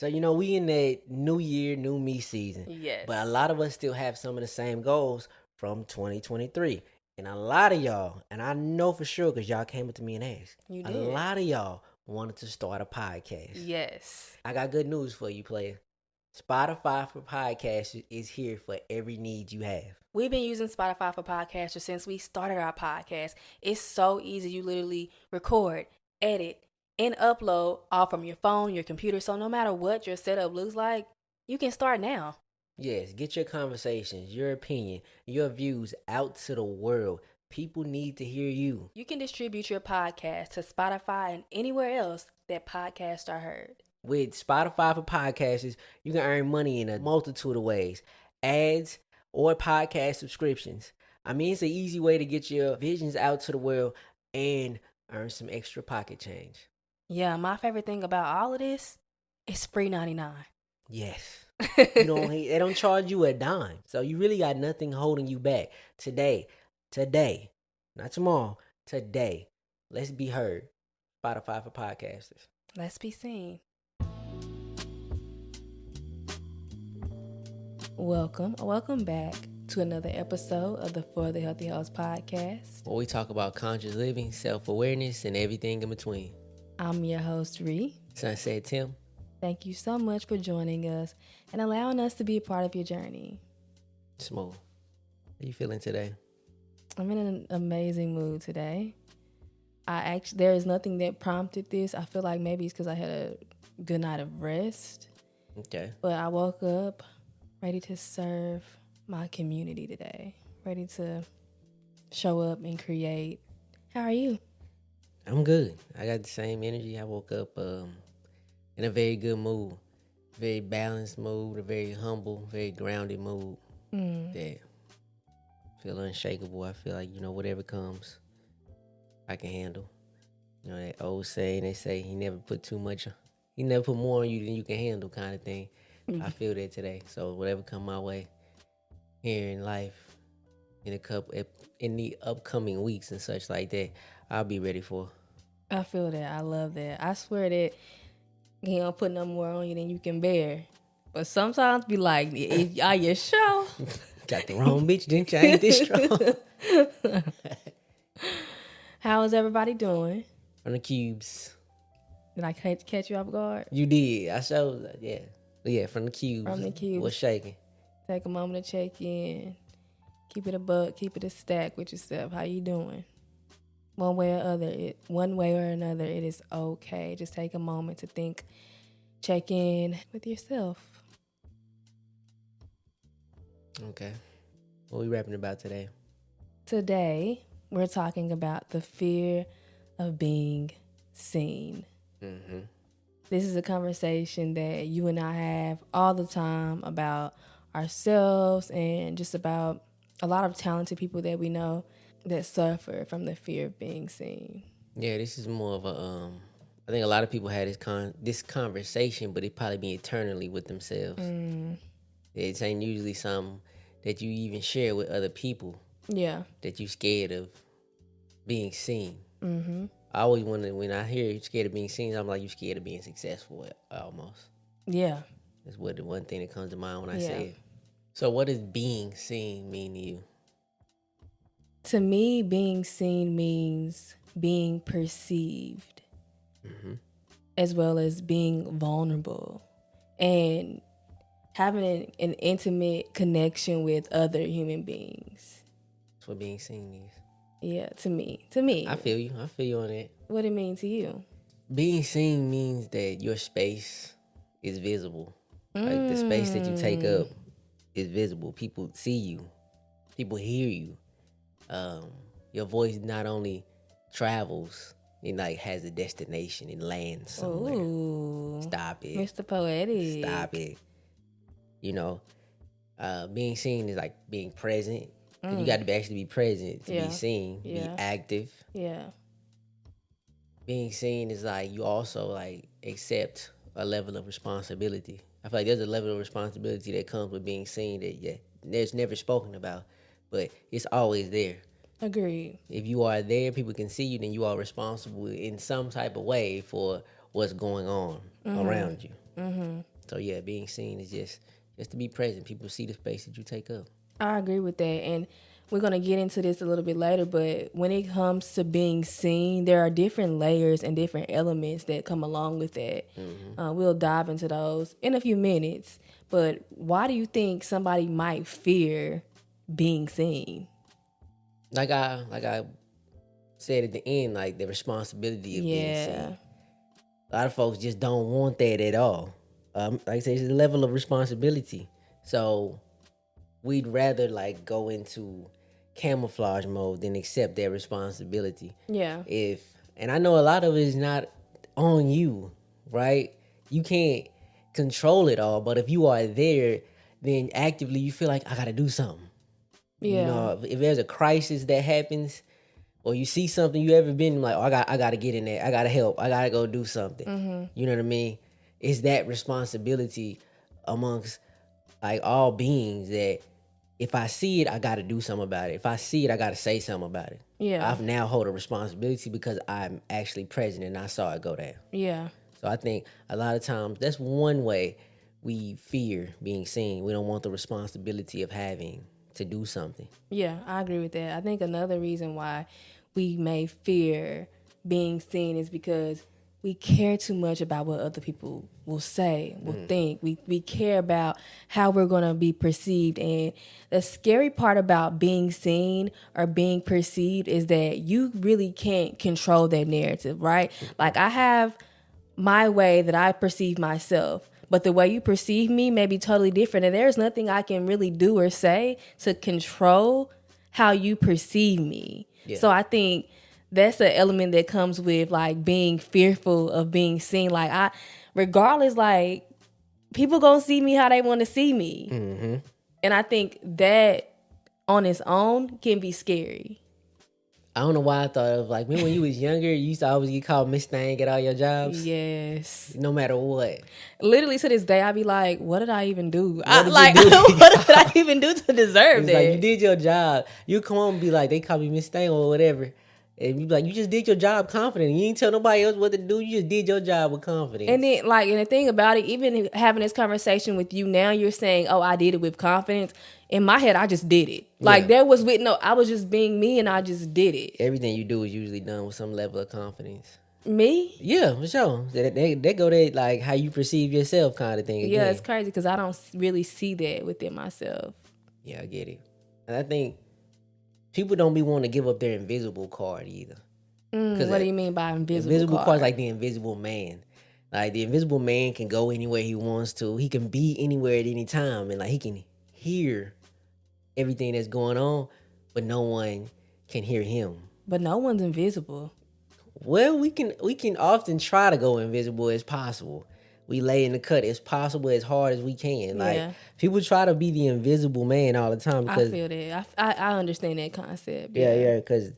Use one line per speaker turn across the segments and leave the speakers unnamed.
So, we in that new year, new me season.
Yes.
But a lot of us still have some of the same goals from 2023. And a lot of y'all, and I know for sure because y'all came up to me and asked,
You
a
did.
lot of y'all wanted to start a podcast.
Yes.
I got good news for you, player. Spotify for podcasts is here for every need you have.
We've been using Spotify for podcasters since we started our podcast. It's so easy. You literally record, edit, and upload all from your phone, your computer. So no matter what your setup looks like, you can start now.
Yes, get your conversations, your opinion, your views out to the world. People need to hear you.
You can distribute your podcast to Spotify and anywhere else that podcasts are heard.
With Spotify for podcasters, you can earn money in a multitude of ways. Ads or podcast subscriptions. I mean, it's an easy way to get your visions out to the world and earn some extra pocket change.
Yeah, my favorite thing about all of this is free 99.
Yes. They don't charge you a dime. So you really got nothing holding you back. Today, not tomorrow, today, let's be heard. Spotify for podcasters.
Let's be seen. Welcome back to another episode of the For the Healthy House podcast,
where we talk about conscious living, self-awareness, and everything in between.
I'm your host, Ree.
Sunset Tim.
Thank you so much for joining us and allowing us to be a part of your journey.
Smooth. How you feeling today?
I'm in an amazing mood today. There is nothing that prompted this. I feel like maybe it's because I had a good night of rest.
Okay.
But I woke up ready to serve my community today. Ready to show up and create. How are you?
I'm good. I got the same energy. I woke up in a very good mood. Very balanced mood, a very humble, very grounded mood. That feel unshakable. I feel like, whatever comes, I can handle. That old saying, they say he never put more on you than you can handle kind of thing. I feel that today. So whatever come my way here in life, in the upcoming weeks and such like that, I'll be ready for.
I feel that. I love that. I swear that he don't put no more on you than you can bear. But sometimes be like, are you sure?
Got the wrong bitch, didn't you? I ain't this strong.
How is everybody doing?
From the cubes.
Did I catch you off guard?
You did. I showed, yeah. But yeah, from the cubes.
From the cubes.
What's shaking?
Take a moment to check in. Keep it a buck. Keep it a stack with yourself. How you doing? One way or another, it is okay. Just take a moment to think. Check in with yourself.
Okay. What are we rapping about today?
Today, we're talking about the fear of being seen.
Mm-hmm.
This is a conversation that you and I have all the time about ourselves and just about a lot of talented people that we know that suffer from the fear of being seen.
Yeah, this is more of a, I think a lot of people had this conversation, but it probably be eternally with themselves. It ain't usually something that you even share with other people.
Yeah.
That you scared of being seen.
Mm-hmm.
I always wonder, when I hear you're scared of being seen, I'm like, you're scared of being successful almost.
Yeah.
That's what the one thing that comes to mind when I say it. So what does being seen mean to you?
To me, being seen means being perceived, as well as being vulnerable and having an intimate connection with other human beings.
That's what being seen means.
Yeah, to me.
I feel you on that.
What it mean to you?
Being seen means that your space is visible. Like the space that you take up is visible. People see you. People hear you. Your voice not only travels, it like has a destination. It lands somewhere.
Ooh,
Stop it.
Mr. Poetic.
Stop it. Being seen is like being present. You got to actually be present to be seen. Be active.
Yeah.
Being seen is like you also like accept a level of responsibility. I feel like there's a level of responsibility that comes with being seen that there's never spoken about, but it's always there.
Agreed.
If you are there, people can see you, then you are responsible in some type of way for what's going on around you. So yeah, being seen is just to be present. People see the space that you take up.
I agree with that. And we're going to get into this a little bit later, but when it comes to being seen, there are different layers and different elements that come along with that. We'll dive into those in a few minutes. But why do you think somebody might fear being seen?
Like I said at the end, like the responsibility of being seen. A lot of folks just don't want that at all. Like I said, it's a level of responsibility. So we'd rather like go into camouflage mode than accept that responsibility.
Yeah.
And I know a lot of it is not on you, right? You can't control it all, but if you are there, then actively you feel like I gotta do something.
Yeah.
You know, if there's a crisis that happens, or you see something, you ever been like, oh, I gotta get in there, I gotta help, I gotta go do something. You know what I mean? It's that responsibility amongst like all beings that if I see it, I gotta do something about it. If I see it, I gotta say something about it.
Yeah.
I've now hold a responsibility because I'm actually present and I saw it go down.
Yeah.
So I think a lot of times that's one way we fear being seen. We don't want the responsibility of having to do something.
Yeah, I agree with that. I think another reason why we may fear being seen is because we care too much about what other people will say, will think. We care about how we're going to be perceived. And the scary part about being seen or being perceived is that you really can't control that narrative, right? Like I have my way that I perceive myself, but the way you perceive me may be totally different. And there's nothing I can really do or say to control how you perceive me. Yeah. So I think that's an element that comes with like being fearful of being seen. Like regardless, like people gonna see me how they want to see me. And I think that on its own can be scary.
I don't know why I thought of like when you was younger, you used to always get called Miss Thing at all your jobs.
Yes.
No matter what.
Literally to this day, I be like, what did I even do? What did I even do to deserve that?
Like you did your job. You come home and be like, they call me Miss Thing or whatever. And you be like, you just did your job confident. You ain't tell nobody else what to do. You just did your job with confidence.
And then, like, and the thing about it, even having this conversation with you now, you're saying, oh, I did it with confidence. In my head, I just did it. Like, there was I was just being me and I just did it.
Everything you do is usually done with some level of confidence.
Me?
Yeah, for sure. They go there, like, how you perceive yourself kind of thing again.
Yeah, it's crazy because I don't really see that within myself.
Yeah, I get it. And I think people don't be wanting to give up their invisible card either.
What do you mean by invisible
Invisible
card?
card's like the invisible man. Like the invisible man can go anywhere he wants to. He can be anywhere at any time, and like he can hear everything that's going on, but no one can hear him.
But no one's invisible.
Well, we can often try to go invisible as possible. We lay in the cut as possible, as hard as we can. Like people try to be the invisible man all the time. Because
I feel that. I understand that concept.
Yeah, because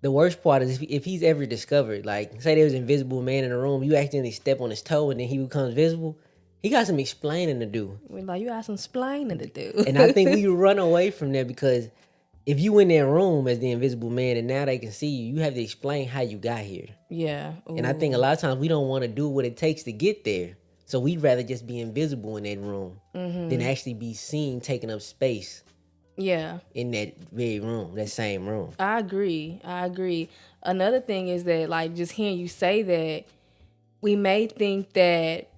the worst part is if he's ever discovered, like say there was an invisible man in the room, you accidentally step on his toe and then he becomes visible. He got some explaining to do.
Like you got some explaining to do.
And I think we run away from that because if you in that room as the invisible man and now they can see you, you have to explain how you got here.
Yeah. Ooh.
And I think a lot of times we don't want to do what it takes to get there. So we'd rather just be invisible in that room than actually be seen taking up space.
Yeah.
In that very room, that same room.
I agree. Another thing is that like just hearing you say that, we may think that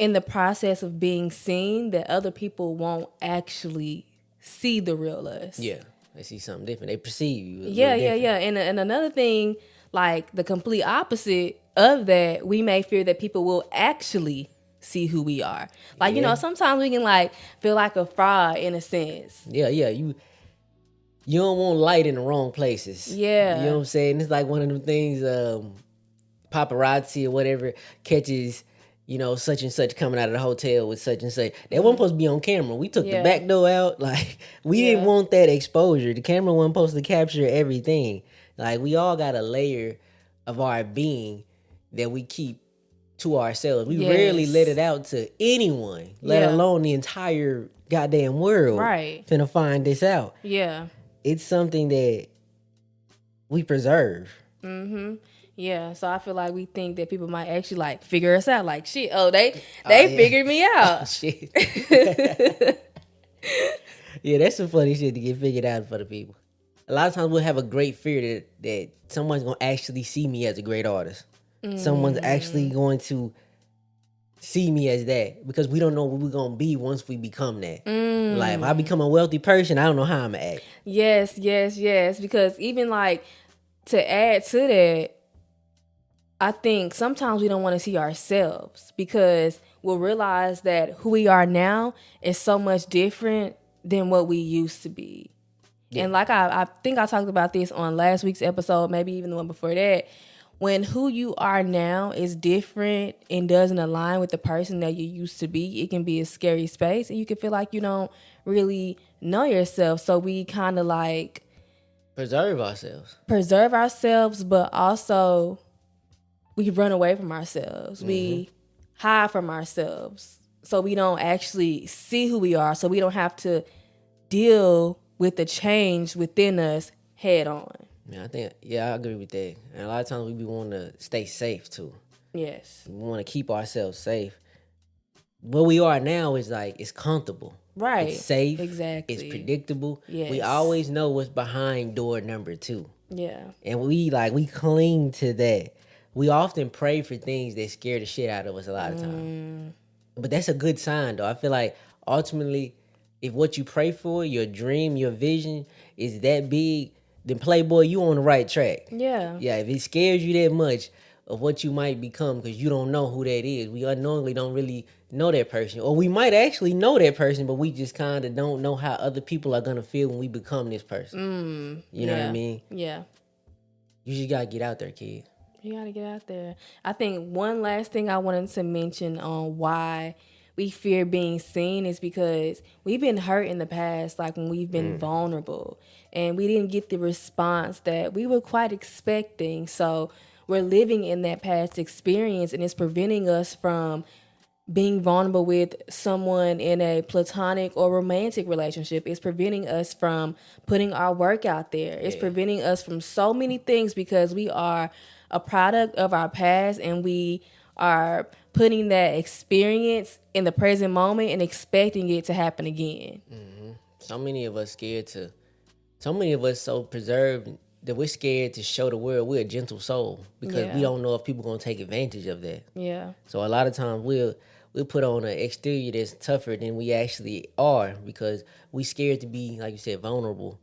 in the process of being seen that other people won't actually see the real us.
Yeah. They see something different. They perceive you.
Yeah. And another thing, like the complete opposite of that, we may fear that people will actually see who we are. Like, you know, sometimes we can like feel like a fraud in a sense.
Yeah. You don't want light in the wrong places.
Yeah.
You know what I'm saying? It's like one of them things, paparazzi or whatever catches, you know, such and such coming out of the hotel with such and such. That wasn't supposed to be on camera. We took the back door out. Like, we didn't want that exposure. The camera wasn't supposed to capture everything. Like, we all got a layer of our being that we keep to ourselves. We rarely let it out to anyone, let alone the entire goddamn world.
Right.
Finna find this out.
Yeah.
It's something that we preserve.
Yeah, so I feel like we think that people might actually like figure us out. Like shit, they
Oh yeah.
figured me
Oh
out.
shit. Yeah, that's some funny shit to get figured out for the people. A lot of times we'll have a great fear that someone's gonna actually see me as a great artist. Someone's actually going to see me as that, because we don't know what we're gonna be once we become that. Like if I become a wealthy person, I don't know how I'm gonna act.
Yes, yes, yes. Because even like to add to that, I think sometimes we don't want to see ourselves because we'll realize that who we are now is so much different than what we used to be.
Yeah.
And like I think I talked about this on last week's episode, maybe even the one before that. When who you are now is different and doesn't align with the person that you used to be, it can be a scary space and you can feel like you don't really know yourself. So we kind of like
Preserve ourselves,
but also we run away from ourselves. We hide from ourselves. So we don't actually see who we are. So we don't have to deal with the change within us head on.
I agree with that. And a lot of times we want to stay safe too.
Yes.
We want to keep ourselves safe. What we are now is like, it's comfortable.
Right.
It's safe.
Exactly.
It's predictable.
Yes.
We always know what's behind door number 2.
Yeah.
And we cling to that. We often pray for things that scare the shit out of us a lot of times. But that's a good sign though. I feel like ultimately, if what you pray for, your dream, your vision is that big, then Playboy, you on the right track.
Yeah.
Yeah, if it scares you that much of what you might become because you don't know who that is. We unknowingly don't really know that person. Or we might actually know that person, but we just kind of don't know how other people are going to feel when we become this person. You know what I mean?
Yeah.
You just got to get out there, kid.
You got to get out there. I think one last thing I wanted to mention on why we fear being seen is because we've been hurt in the past, like when we've been vulnerable and we didn't get the response that we were quite expecting. So we're living in that past experience and it's preventing us from being vulnerable with someone in a platonic or romantic relationship. It's preventing us from putting our work out there. It's preventing us from so many things because we are a product of our past and we are putting that experience in the present moment and expecting it to happen again.
So many of us so many of us so preserved that we're scared to show the world we're a gentle soul because we don't know if people going to take advantage of that.
Yeah.
So a lot of times we'll put on an exterior that's tougher than we actually are because we scared to be, like you said, vulnerable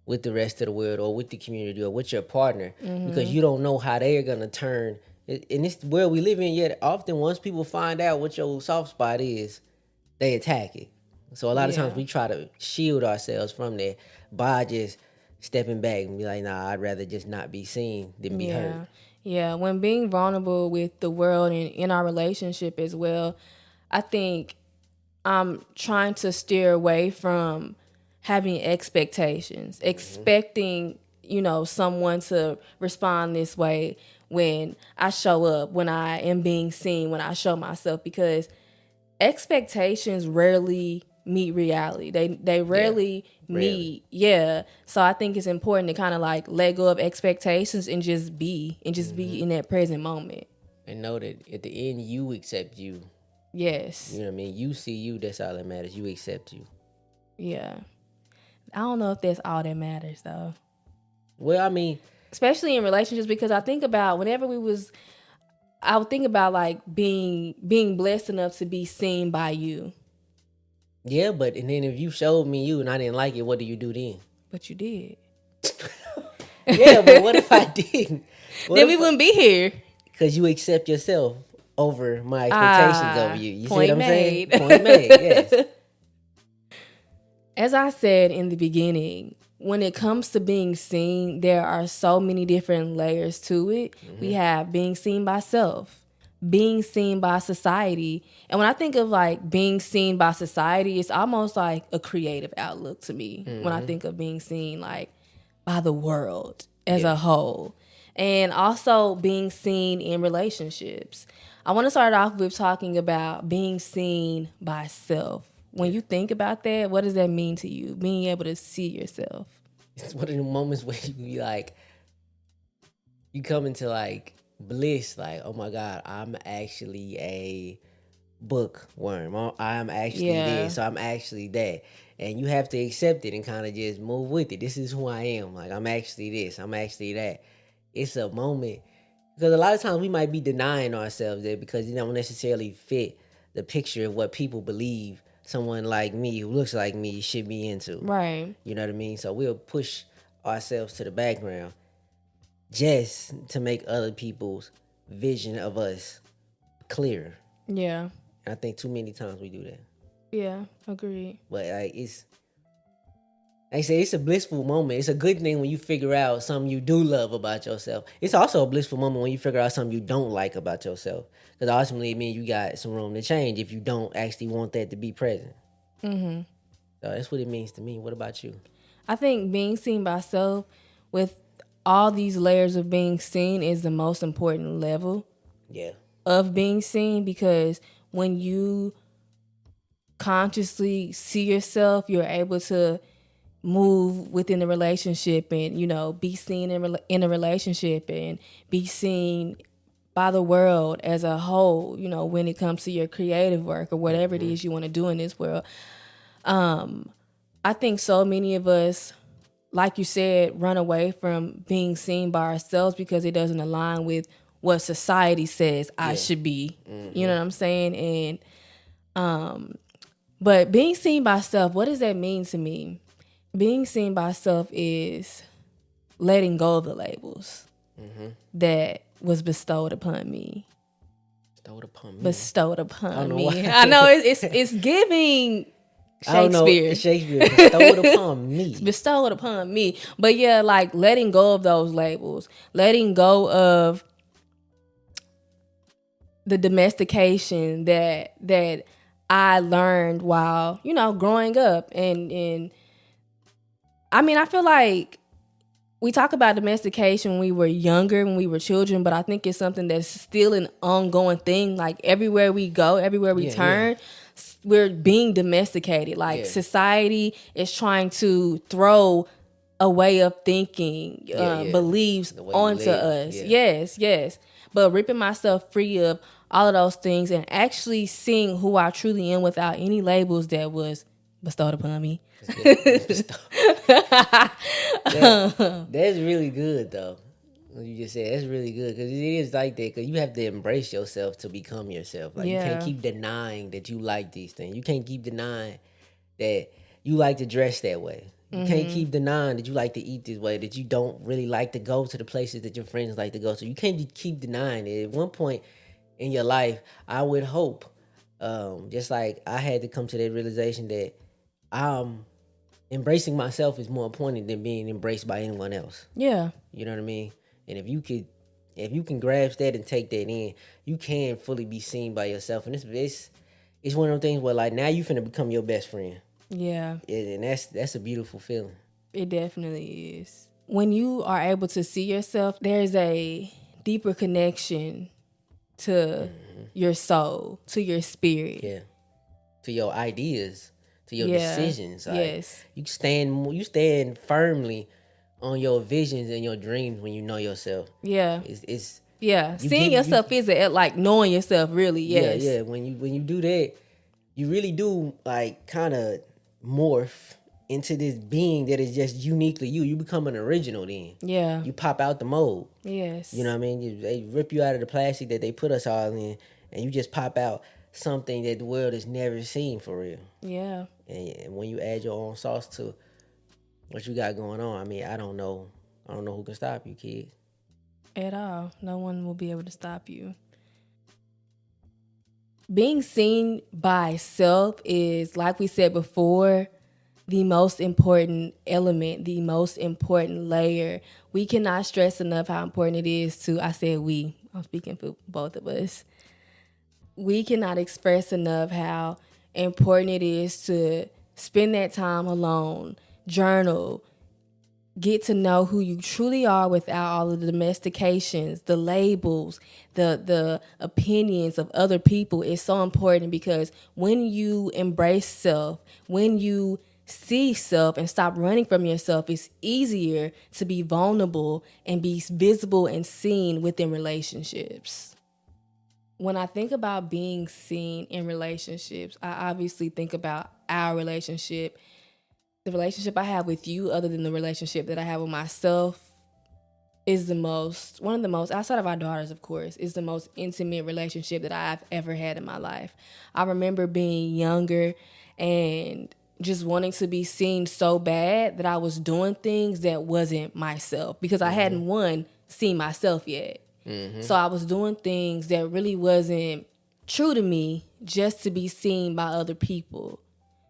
with the rest of the world or with the community or with your partner because you don't know how they're going to turn. In this world we live in, yet often once people find out what your soft spot is, they attack it. So a lot of times we try to shield ourselves from that by just stepping back and be like, nah, I'd rather just not be seen than be hurt.
Yeah, when being vulnerable with the world and in our relationship as well, I think I'm trying to steer away from having expectations, expecting, someone to respond this way when I show up, when I am being seen, when I show myself, because expectations rarely meet reality. They rarely meet. Yeah. So I think it's important to kind of like let go of expectations and just be in that present moment.
And know that at the end you accept you.
Yes.
You know what I mean? You see you, that's all that matters. You accept you.
Yeah. I don't know if that's all that matters though.
Well, I mean,
especially in relationships, because I think about I would think about like being blessed enough to be seen by you.
Yeah, and then if you showed me you and I didn't like it, what do you do then?
But you did.
Yeah, but what if I didn't?
Then we wouldn't be here.
Because you accept yourself over my expectations of you. You see what I'm saying?
Point
made, yes.
As I said in the beginning, when it comes to being seen, there are so many different layers to it. We have being seen by self, being seen by society. And when I think of like being seen by society, it's almost like a creative outlook to me when I think of being seen like by the world as a whole. And also being seen in relationships. I want to start off with talking about being seen by self. When you think about that, what does that mean to you? Being able to see yourself.
It's one of the moments where you be like, you come into like bliss, like, oh my God, I'm actually a bookworm. I'm actually
Yeah.
this. So I'm actually that. And you have to accept it and kind of just move with it. This is who I am. Like, I'm actually this. I'm actually that. It's a moment. Because a lot of times we might be denying ourselves that because you don't necessarily fit the picture of what people believe someone like me who looks like me should be into.
Right.
You know what I mean? So we'll push ourselves to the background just to make other people's vision of us clearer.
Yeah.
And I think too many times we do that.
Yeah. Agreed.
But like I say, it's a blissful moment. It's a good thing when you figure out something you do love about yourself. It's also a blissful moment when you figure out something you don't like about yourself. Because ultimately it means you got some room to change if you don't actually want that to be present.
Mm-hmm.
So that's what it means to me. What about you?
I think being seen by self with all these layers of being seen is the most important level
Yeah.
of being seen, because when you consciously see yourself, you're able to move within the relationship and, you know, be seen in a relationship and be seen by the world as a whole, you know, when it comes to your creative work or whatever it is you want to do in this world. I think so many of us, like you said, run away from being seen by ourselves because it doesn't align with what society says I should be. You know what I'm saying? And but being seen by self, what does that mean to me? Being seen by self is letting go of the labels that was bestowed upon me. Bestowed upon me. I know it's giving Shakespeare.
I don't know. Shakespeare bestowed upon me.
Bestowed upon me. But yeah, like letting go of those labels, letting go of the domestication that I learned while, you know, growing up. And I mean, I feel like we talk about domestication when we were younger, when we were children, but I think it's something that's still an ongoing thing. Like everywhere we go, everywhere we turn, we're being domesticated. Like society is trying to throw a way of thinking, beliefs onto us. Yes. But ripping myself free of all of those things and actually seeing who I truly am without any labels that was bestowed upon me.
That's really good, though. What you just said, that's really good, because it is like that. Because you have to embrace yourself to become yourself. Like you can't keep denying that you like these things. You can't keep denying that you like to dress that way. You can't keep denying that you like to eat this way. That you don't really like to go to the places that your friends like to go to. You can't keep denying it. At one point in your life, I would hope, just like I had to come to that realization that embracing myself is more important than being embraced by anyone else.
Yeah.
You know what I mean? And if you can grasp that and take that in, you can fully be seen by yourself. And it's one of those things where like now you finna become your best friend.
Yeah.
And that's a beautiful feeling.
It definitely is. When you are able to see yourself, there's a deeper connection to your soul, to your spirit.
Yeah. To your ideas, to your decisions. Like,
yes.
You stand firmly on your visions and your dreams when you know yourself.
Yeah.
It's
seeing yourself is like knowing yourself, really. Yes.
Yeah. When you do that, you really do like kind of morph into this being that is just uniquely you. You become an original then.
Yeah.
You pop out the mold.
Yes.
You know what I mean? They rip you out of the plastic that they put us all in, and you just pop out something that the world has never seen for real.
Yeah.
And when you add your own sauce to what you got going on, I mean, I don't know who can stop you, kids.
At all. No one will be able to stop you. Being seen by self is, like we said before, the most important element, the most important layer. We cannot stress enough how important it is to, I said we, I'm speaking for both of us. We cannot express enough how important it is to spend that time alone, journal, get to know who you truly are without all of the domestications, the labels, the opinions of other people. Is so important because when you embrace self, when you see self and stop running from yourself, it's easier to be vulnerable and be visible and seen within relationships. When I think about being seen in relationships, I obviously think about our relationship. The relationship I have with you, other than the relationship that I have with myself, is one of the most, outside of our daughters, of course, is the most intimate relationship that I've ever had in my life. I remember being younger and just wanting to be seen so bad that I was doing things that wasn't myself because I hadn't seen myself yet. So I was doing things that really wasn't true to me just to be seen by other people,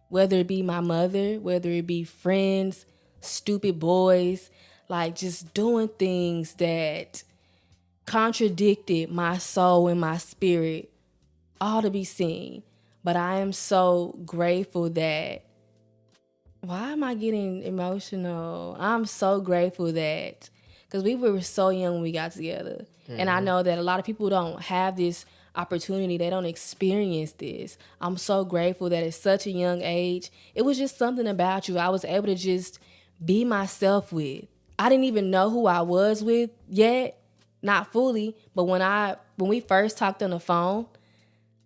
whether it be my mother, whether it be friends, stupid boys, like just doing things that contradicted my soul and my spirit, all to be seen. But I am so grateful that, why am I getting emotional? I'm so grateful that, because we were so young when we got together. And I know that a lot of people don't have this opportunity. They don't experience this. I'm so grateful that at such a young age, it was just something about you I was able to just be myself with. I didn't even know who I was with yet, not fully. But when we first talked on the phone,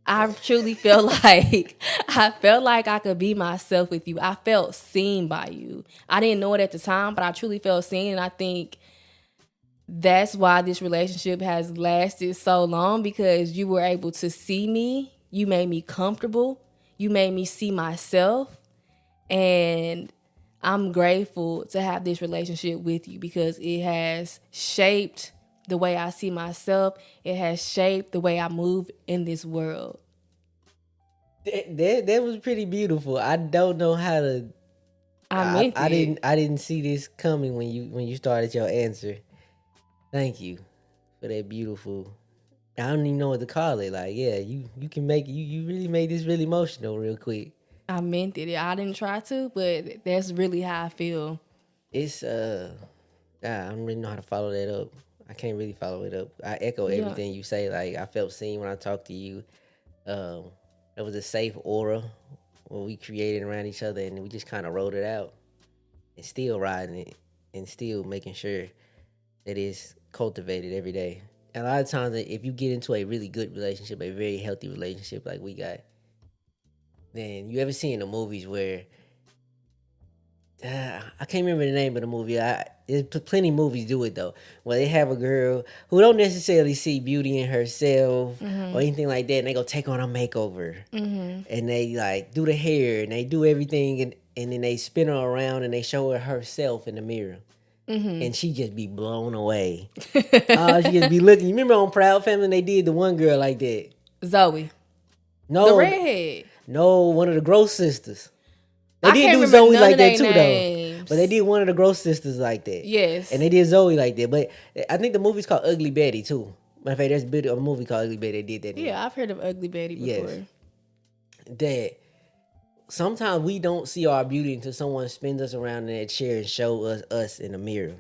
I truly felt like I could be myself with you. I felt seen by you. I didn't know it at the time, but I truly felt seen. And I think that's why this relationship has lasted so long, because you were able to see me. You made me comfortable. You made me see myself. And I'm grateful to have this relationship with you because it has shaped the way I see myself. It has shaped the way I move in this world.
That was pretty beautiful. I don't know how to. I didn't see this coming when you started your answer. Thank you for that beautiful. I don't even know what to call it. Like, yeah, you can make you really made this really emotional real quick.
I meant it. I didn't try to, but that's really how I feel.
It's I don't really know how to follow that up. I can't really follow it up. I echo everything you say. Like, I felt seen when I talked to you. It was a safe aura when we created around each other, and we just kind of wrote it out and still riding it and still making sure that it's cultivated every day. And a lot of times, if you get into a really good relationship, a very healthy relationship like we got, then you ever see in the movies where I can't remember the name of the movie. There's plenty of movies do it though, where they have a girl who don't necessarily see beauty in herself or anything like that, and they go take on a makeover, and they like do the hair and they do everything, and then they spin her around and they show her herself in the mirror, and she just be blown away. She just be looking. You remember on Proud Family they did the one girl like that?
Zoe.
No,
the redhead.
No, one of the Gross sisters. They
I
did
can't
do
remember
Zoe
none
like
of
that
they
too,
names.
though. But they did one of the Gross sisters like that.
Yes.
And they did Zoe like that. But I think the movie's called Ugly Betty too. Matter of fact, there's a movie called Ugly Betty. They did that.
Yeah, I've heard of Ugly Betty before.
Yes. That sometimes we don't see our beauty until someone spins us around in that chair and show us in the mirror.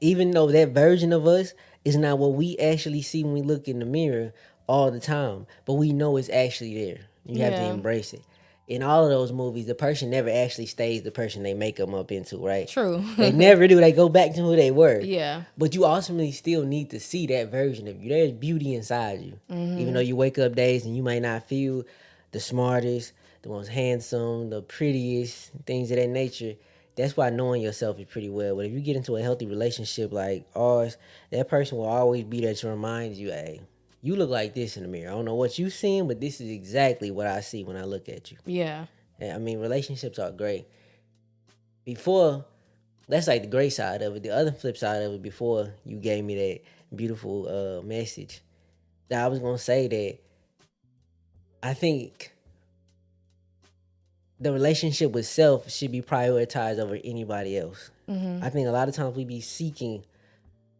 Even though that version of us is not what we actually see when we look in the mirror all the time, but we know it's actually there. You have to embrace it. In all of those movies, the person never actually stays the person they make them up into, right?
True.
They never do. They go back to who they were.
Yeah.
But you ultimately still need to see that version of you. There's beauty inside you. Even though you wake up days and you might not feel the smartest, the most handsome, the prettiest, things of that nature. That's why knowing yourself is pretty well. But if you get into a healthy relationship like ours, that person will always be there to remind you, hey, you look like this in the mirror. I don't know what you seeing, but this is exactly what I see when I look at you.
Yeah.
I mean, relationships are great. Before, that's like the great side of it. The other flip side of it, before you gave me that beautiful message, that I was going to say that I think the relationship with self should be prioritized over anybody else. I think a lot of times we be seeking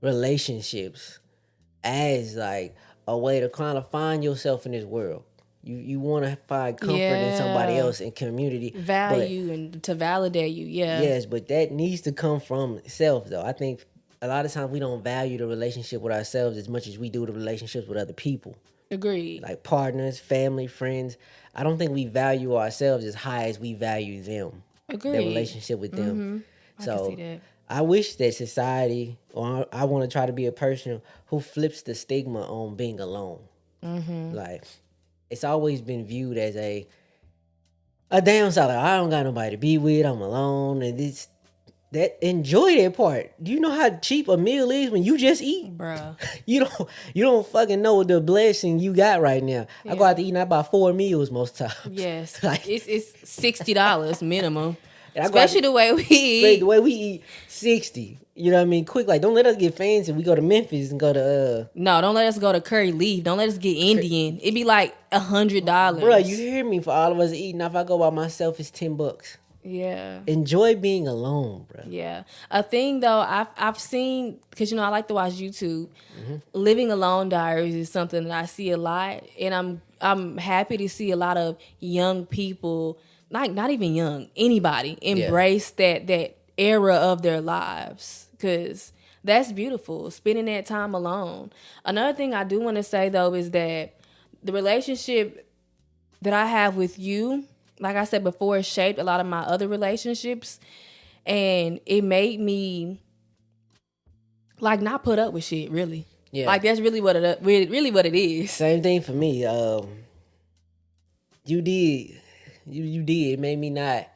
relationships as like a way to kind of find yourself in this world. You want to find comfort in somebody else and community.
Value and to validate you,
Yes, but that needs to come from self, though. I think a lot of times we don't value the relationship with ourselves as much as we do the relationships with other people.
Agreed.
Like partners, family, friends. I don't think we value ourselves as high as we value them.
Agreed.
their relationship with them.
I can see
So
that.
I wish that society, or I want to try to be a person who flips the stigma on being alone. Like, it's always been viewed as a downside. Like, I don't got nobody to be with. I'm alone, and this that enjoy that part. Do you know how cheap a meal is when you just eat?
Bruh.
You don't fucking know the blessing you got right now. I go out to eat and I buy 4 meals most times.
Yes.
Like,
it's $60 minimum.
and I go out
Especially the way we
the
eat.
way we eat 60. You know what I mean? Quick, like, don't let us get fancy. We go to Memphis and go to
No, don't let us go to curry leaf. Don't let us get Indian. It'd be like $100.
Bruh, you hear me? For all of us eating, if I go by myself, it's $10.
Yeah.
Enjoy being alone, bruh.
Yeah. A thing though, I've seen, because I like to watch YouTube. Living alone diaries is something that I see a lot, and I'm happy to see a lot of young people, not even young, anybody embrace that era of their lives, because that's beautiful. Spending that time alone. Another thing I do want to say though is that the relationship that I have with you, like I said before, it shaped a lot of my other relationships, and it made me like not put up with shit. Really, like that's really what it is.
Same thing for me. You did. It made me not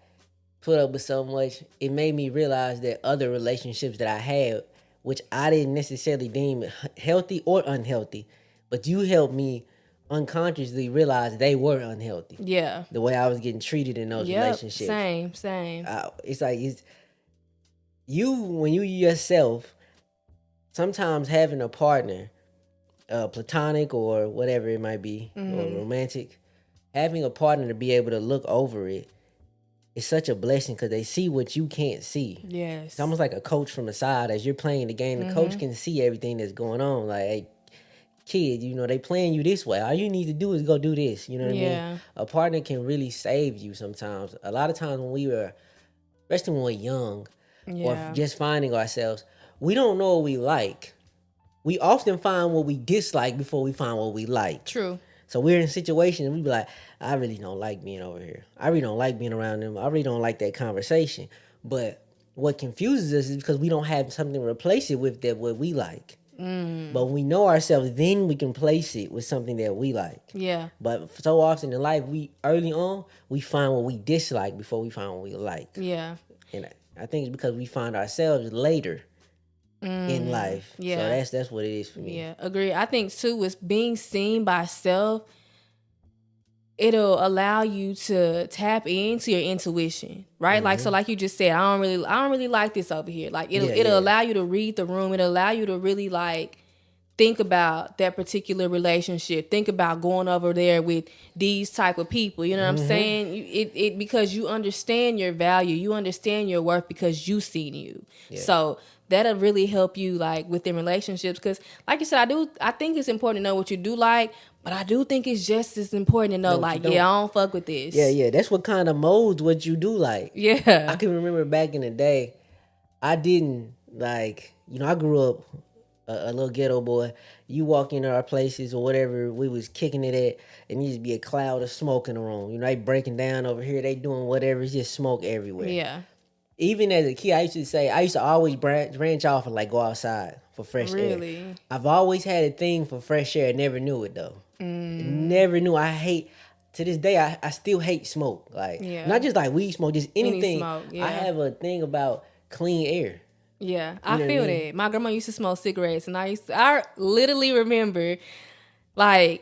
put up with so much. It made me realize that other relationships that I had, which I didn't necessarily deem healthy or unhealthy, but you helped me unconsciously realize they were unhealthy.
Yeah,
the way I was getting treated in those relationships.
Same.
It's like when you yourself. Sometimes having a partner, platonic or whatever it might be, or romantic, having a partner to be able to look over it is such a blessing, because they see what you can't see.
Yes.
It's almost like a coach from the side. As you're playing the game, the coach can see everything that's going on. Like, hey, kid, they playing you this way. All you need to do is go do this. You know what I mean? A partner can really save you sometimes. A lot of times especially when we're young, or just finding ourselves, we don't know what we like. We often find what we dislike before we find what we like.
True.
So we're in situations and we be like, I really don't like being over here. I really don't like being around them. I really don't like that conversation. But what confuses us is because we don't have something to replace it with that what we like. But when we know ourselves, then we can place it with something that we like.
Yeah.
But so often in life, early on, we find what we dislike before we find what we like.
Yeah.
And I think it's because we find ourselves later in life.
Yeah.
So that's what it is for me.
Yeah, agree. I think too, with being seen by self, it'll allow you to tap into your intuition, right? Like, so like you just said, I don't really like this over here. Like it'll allow you to read the room. It'll allow you to really like think about that particular relationship. Think about going over there with these type of people. You know what I'm saying? It because you understand your value, you understand your worth because you seen you. Yeah. So that'll really help you like within relationships. Because like you said, I think it's important to know what you do like, but I do think it's just as important to know like, I don't fuck with this.
Yeah. That's what kind of molds what you do like.
Yeah.
I can remember back in the day, I didn't like, I grew up a little ghetto boy. You walk into our places or whatever we was kicking it at, and you just be a cloud of smoke in the room. They breaking down over here, they doing whatever, it's just smoke everywhere.
Yeah. Even
as a kid, I used to always branch off and like go outside for fresh air.
Really?
I've always had a thing for fresh air. Never knew it though. Never knew. To this day, I still hate smoke. Like, not just like weed smoke, just anything. Any smoke, I have a thing about clean air.
Yeah, I feel that. My grandma used to smoke cigarettes, and I literally remember, I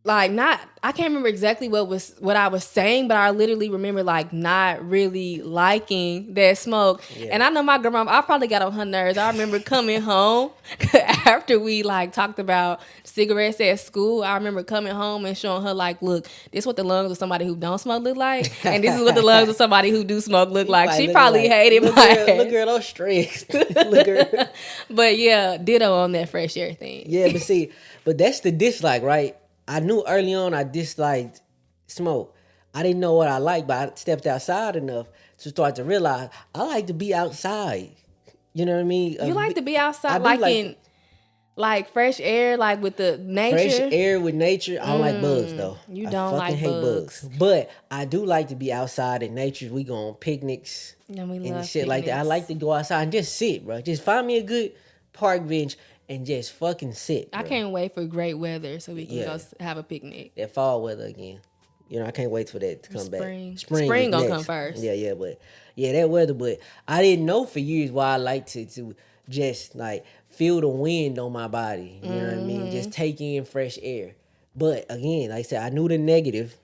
can't remember exactly what I was saying, but I literally remember like not really liking that smoke. Yeah. And I know my grandma, I probably got on her nerves. I remember coming home after we like talked about cigarettes at school. I remember coming home and showing her like, look, this is what the lungs of somebody who don't smoke look like, and this is what the lungs of somebody who do smoke look like. She probably hated my ass.
Look girl, those strengths. Look girl.
But yeah, ditto on that fresh air thing.
Yeah, but that's the dislike, right? I knew early on I disliked smoke. I didn't know what I liked, but I stepped outside enough to start to realize I like to be outside. You know what I mean?
You like to be outside, Like fresh air, like with the
Fresh
nature.
air with nature. I don't like bugs though.
You
I
don't
fucking
like
hate bugs.
bugs.
But I do like to be outside in nature. We go on picnics
And we
and
love
shit
picnics.
like that. I like to go outside and just sit, bro. Just find me a good park bench and just fucking sit, bro.
I can't wait for great weather so we can
Yeah.
go have a picnic.
That fall weather again. You know, I can't wait for that to come
Spring.
back.
Spring
is
gonna
next.
come first.
Yeah, but yeah, that weather. But I didn't know for years why I like to just like feel the wind on my body. You know what I mean? Just take in fresh air. But again, like I said, I knew the negative.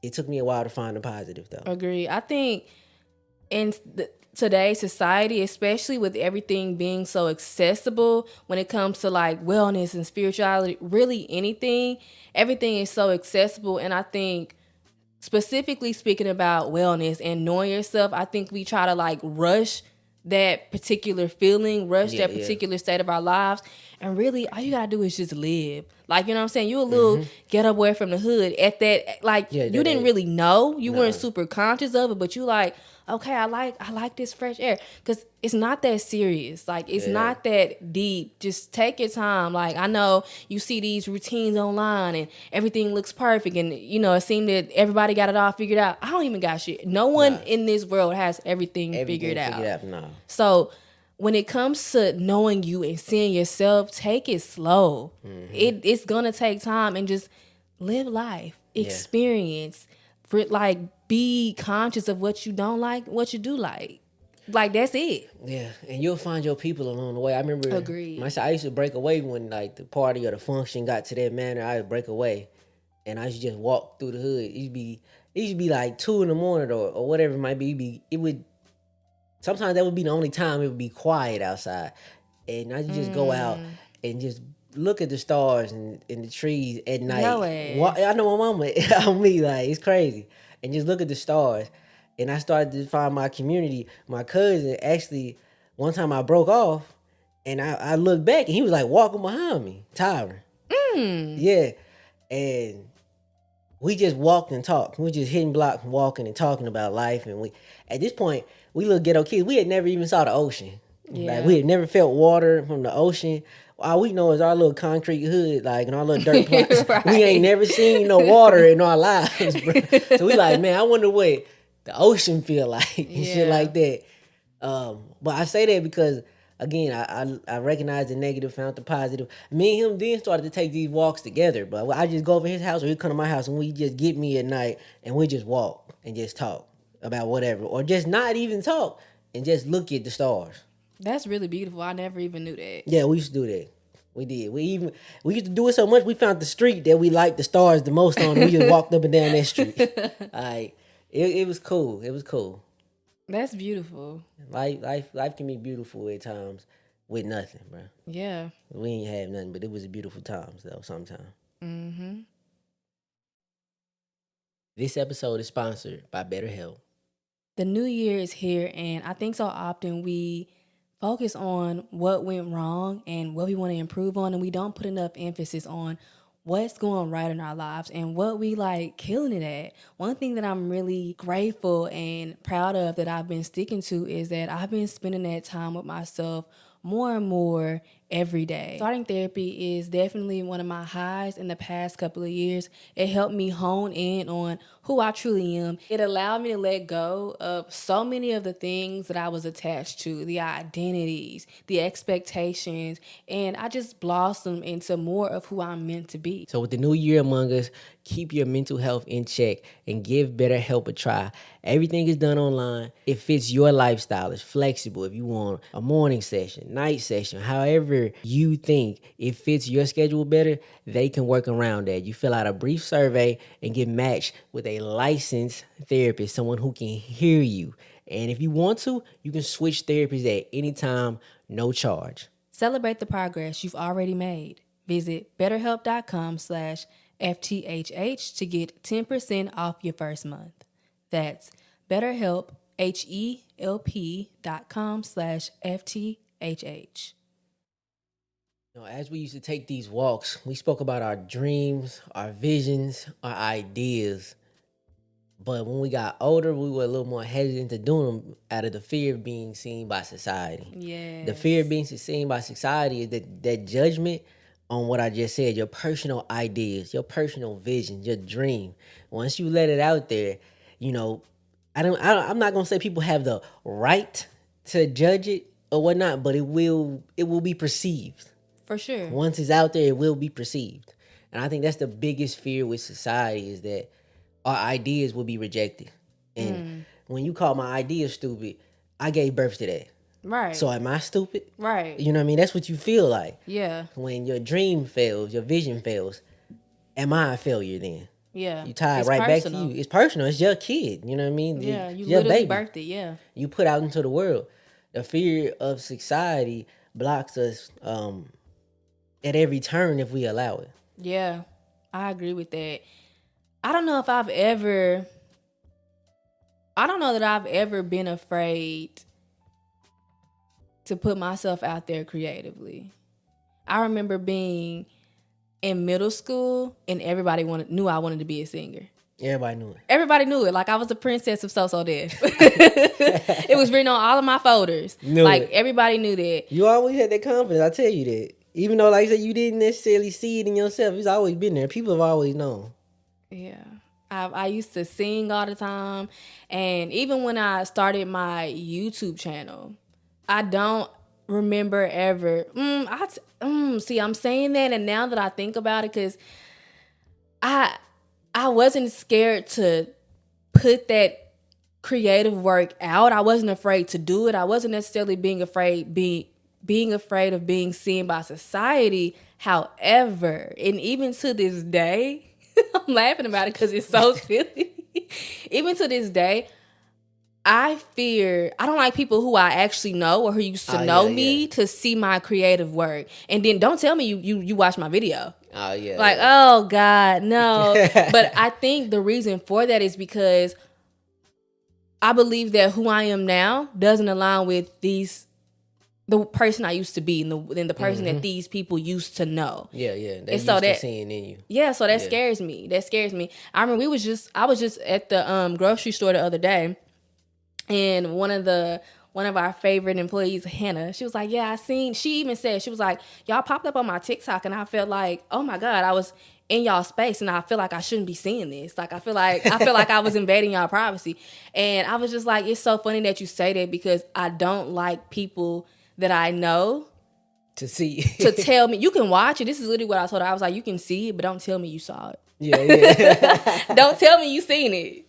It took me a while to find the positive, though.
Agree. I think in today's society, especially with everything being so accessible when it comes to like wellness and spirituality, really anything, everything is so accessible. And I think specifically speaking about wellness and knowing yourself, I think we try to like rush that particular feeling, rush that particular state of our lives. And really, all you gotta do is just live. Like, you know what I'm saying? You a little ghetto boy from the hood at that, like, you didn't really know. You weren't super conscious of it, but you like, okay, I like this fresh air. Because it's not that serious. Like, it's not that deep. Just take your time. Like, I know you see these routines online and everything looks perfect. And, you know, it seemed that everybody got it all figured out. I don't even got shit. No one in this world has everything figured out.
No.
So when it comes to knowing you and seeing yourself, take it slow. It's gonna take time, and just live life, experience, like be conscious of what you don't like, what you do like. Like that's it.
Yeah, and you'll find your people along the way. I remember,
Agreed.
I used to break away when like the party or the function got to that manner. I would break away, and I used to just walk through the hood. It used to be like 2 a.m. or whatever it might be. It would. Sometimes that would be the only time it would be quiet outside. And I just go out and just look at the stars and the trees at night. I know my mama on me, like, it's crazy. And just look at the stars. And I started to find my community. My cousin, actually, one time I broke off and I looked back and he was like walking behind me, Tyron. Yeah. And we just walked and talked. We just hitting blocks and walking and talking about life. And we, at this point, we little ghetto kids. We had never even saw the ocean.
Yeah.
Like we had never felt water from the ocean. All we know is our little concrete hood, like, and our little dirt plots.
Right.
We ain't never seen no water in our lives, bro. So we like, man, I wonder what the ocean feel like and shit like that. But I say that because, again, I recognize the negative, found the positive. Me and him then started to take these walks together. But I just go over his house or he come to my house and we just get me at night and we just walk and just talk about whatever. Or just not even talk and just look at the stars.
That's really beautiful. I never even knew that.
Yeah, we used to do that. We did. We used to do it so much we found the street that we liked the stars the most on. And we just walked up and down that street. Like, it was cool. It was cool.
That's beautiful.
Life can be beautiful at times with nothing, bro.
Yeah.
We ain't have nothing, but it was beautiful times though. Sometimes. This episode is sponsored by BetterHelp.
The new year is here, and I think so often we focus on what went wrong and what we want to improve on, and we don't put enough emphasis on what's going right in our lives and what we like killing it at. One thing that I'm really grateful and proud of that I've been sticking to is that I've been spending that time with myself more and more every day. Starting therapy is definitely one of my highs in the past couple of years. It helped me hone in on who I truly am. It allowed me to let go of so many of the things that I was attached to, the identities, the expectations, and I just blossomed into more of who I'm meant to be.
So with the new year among us, keep your mental health in check and give BetterHelp a try. Everything is done online. It fits your lifestyle. It's flexible. If you want a morning session, night session, however you think it fits your schedule better, they can work around that. You fill out a brief survey and get matched with a licensed therapist, someone who can hear you. And if you want to, you can switch therapists at any time, no charge.
Celebrate the progress you've already made. Visit betterhelp.com/FTHH to get 10% off your first month. That's BetterHelp, HELP.com/FTHH.
You know, as we used to take these walks, we spoke about our dreams, our visions, our ideas. But when we got older, we were a little more hesitant to do them out of the fear of being seen by society.
Yes.
The fear of being seen by society is that judgment on what I just said, your personal ideas, your personal vision, your dream. Once you let it out there, you know, I'm not gonna say people have the right to judge it or whatnot, but it will be perceived.
For sure.
Once it's out there, it will be perceived. And I think that's the biggest fear with society is that our ideas will be rejected. And when you call my ideas stupid, I gave birth to that.
Right.
So am I stupid?
Right.
You know what I mean? That's what you feel like.
Yeah.
When your dream fails, your vision fails, am I a failure then?
Yeah.
You tie it right personal. Back to you. It's personal. It's your kid. You know what I mean?
Yeah. You
your
literally
baby.
birthed it. Yeah.
You put out into the world. The fear of society blocks us at every turn if we allow it.
Yeah. I agree with that. I don't know that I've ever been afraid to put myself out there creatively. I remember being in middle school and everybody knew I wanted to be a singer.
Everybody knew it.
Everybody knew it. Like I was the princess of So-So Deaf. It was written on all of my folders. Everybody knew that.
You always had that confidence. I tell you that. Even though, like I said, you didn't necessarily see it in yourself. It's always been there. People have always known.
Yeah. I used to sing all the time. And even when I started my YouTube channel, I don't remember ever. See, I'm saying that, and now that I think about it, because I wasn't scared to put that creative work out. I wasn't afraid to do it. I wasn't necessarily being afraid of being seen by society. However, and even to this day, I'm laughing about it because it's so silly. Even to this day, I don't like people who I actually know or who used to know me to see my creative work. And then don't tell me you watch my video.
Oh, yeah.
Like, oh, God, no. But I think the reason for that is because I believe that who I am now doesn't align with the person I used to be and the person that these people used to know.
Yeah. They used to seeing in you.
Yeah, so that scares me. That scares me. I remember I was just at the grocery store the other day, and one of our favorite employees, Hannah, she was like, yeah, she even said, she was like, y'all popped up on my TikTok, and I felt like, oh my God, I was in y'all space, and I feel like I shouldn't be seeing this. Like, I feel like I was invading y'all privacy. And I was just like, it's so funny that you say that, because I don't like people that I know to tell me, you can watch it. This is literally what I told her. I was like, you can see it, but don't tell me you saw it.
Yeah.
Don't tell me you seen it.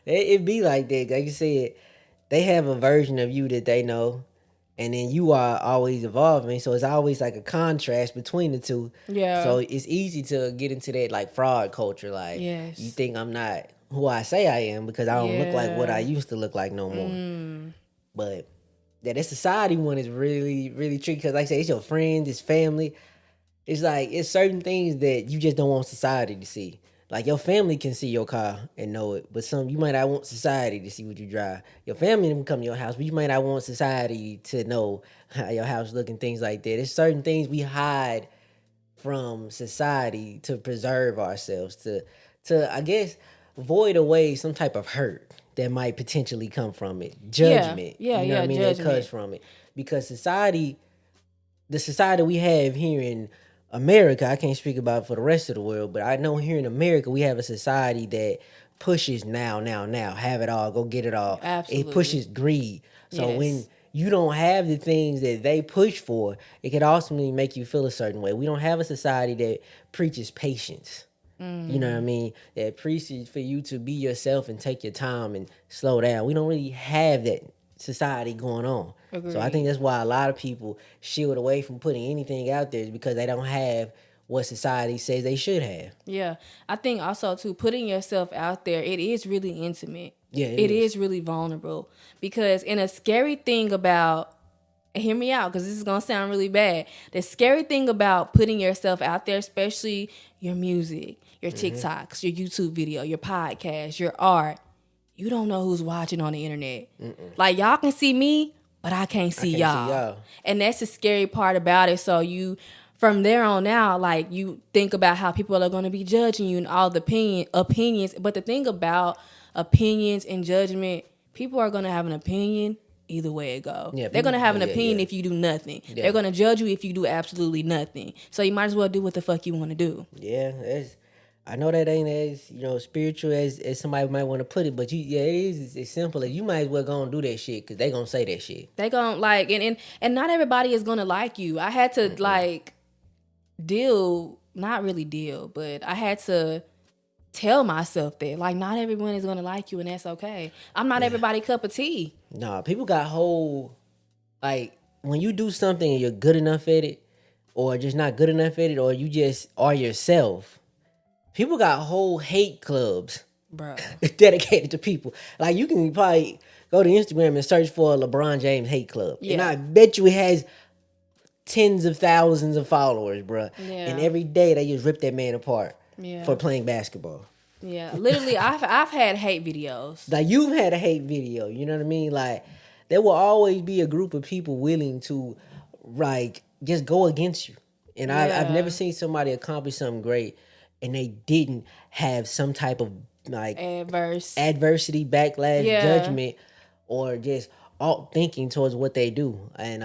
It be like that. Like you said, they have a version of you that they know, and then you are always evolving. So it's always like a contrast between the two.
Yeah.
So it's easy to get into that like fraud culture. Like, you think I'm not who I say I am because I don't look like what I used to look like no more. But that society one is really, really tricky because, like I say, it's your friends, it's family. It's like, it's certain things that you just don't want society to see. Like, your family can see your car and know it, but you might not want society to see what you drive. Your family can come to your house, but you might not want society to know how your house look and things like that. There's certain things we hide from society to preserve ourselves, to I guess, void away some type of hurt that might potentially come from it. Judgment. You know what I mean? That comes from it. Because the society we have here in America, I can't speak about for the rest of the world, but I know here in America we have a society that pushes now, have it all, go get it all.
Absolutely.
It pushes greed. So when you don't have the things that they push for, it could ultimately make you feel a certain way. We don't have a society that preaches patience. You know what I mean? That preaches for you to be yourself and take your time and slow down. We don't really have that society going on.
Agreed.
So I think that's why a lot of people shield away from putting anything out there, is because they don't have what society says they should have.
Yeah. I think also, too, putting yourself out there, it is really intimate.
Yeah,
it is really vulnerable. Because in a scary thing about, hear me out, because this is going to sound really bad. The scary thing about putting yourself out there, especially your music, your TikToks, your YouTube video, your podcast, your art, you don't know who's watching on the internet. Like, y'all can see me, but I can't see y'all. And that's the scary part about it. So from there on out, like, you think about how people are going to be judging you and all the opinions. But the thing about opinions and judgment, people are going to have an opinion either way it go.
Yeah,
they're going to have an opinion
yeah.
if you do nothing.
Yeah.
They're going to judge you if you do absolutely nothing. So you might as well do what the fuck you want to do.
Yeah, I know that ain't as spiritual as somebody might want to put it, but it is as simple as you might as well go and do that shit because they gonna say that shit.
They gonna like and not everybody is gonna like you. I had to like not really deal, but I had to tell myself that like not everyone is gonna like you, and that's okay. I'm not everybody's cup of tea.
Nah, people got whole like when you do something and you're good enough at it, or just not good enough at it, or you just are yourself. People got whole hate clubs,
bro,
dedicated to people. Like you can probably go to Instagram and search for a LeBron James hate club, and I bet you it has tens of thousands of followers, bro.
Yeah.
And every day they just rip that man apart for playing basketball.
Yeah, literally, I've had hate videos.
Like you've had a hate video, you know what I mean? Like there will always be a group of people willing to like just go against you. And I've never seen somebody accomplish something great and they didn't have some type of like adversity, backlash, judgment, or just alt thinking towards what they do. And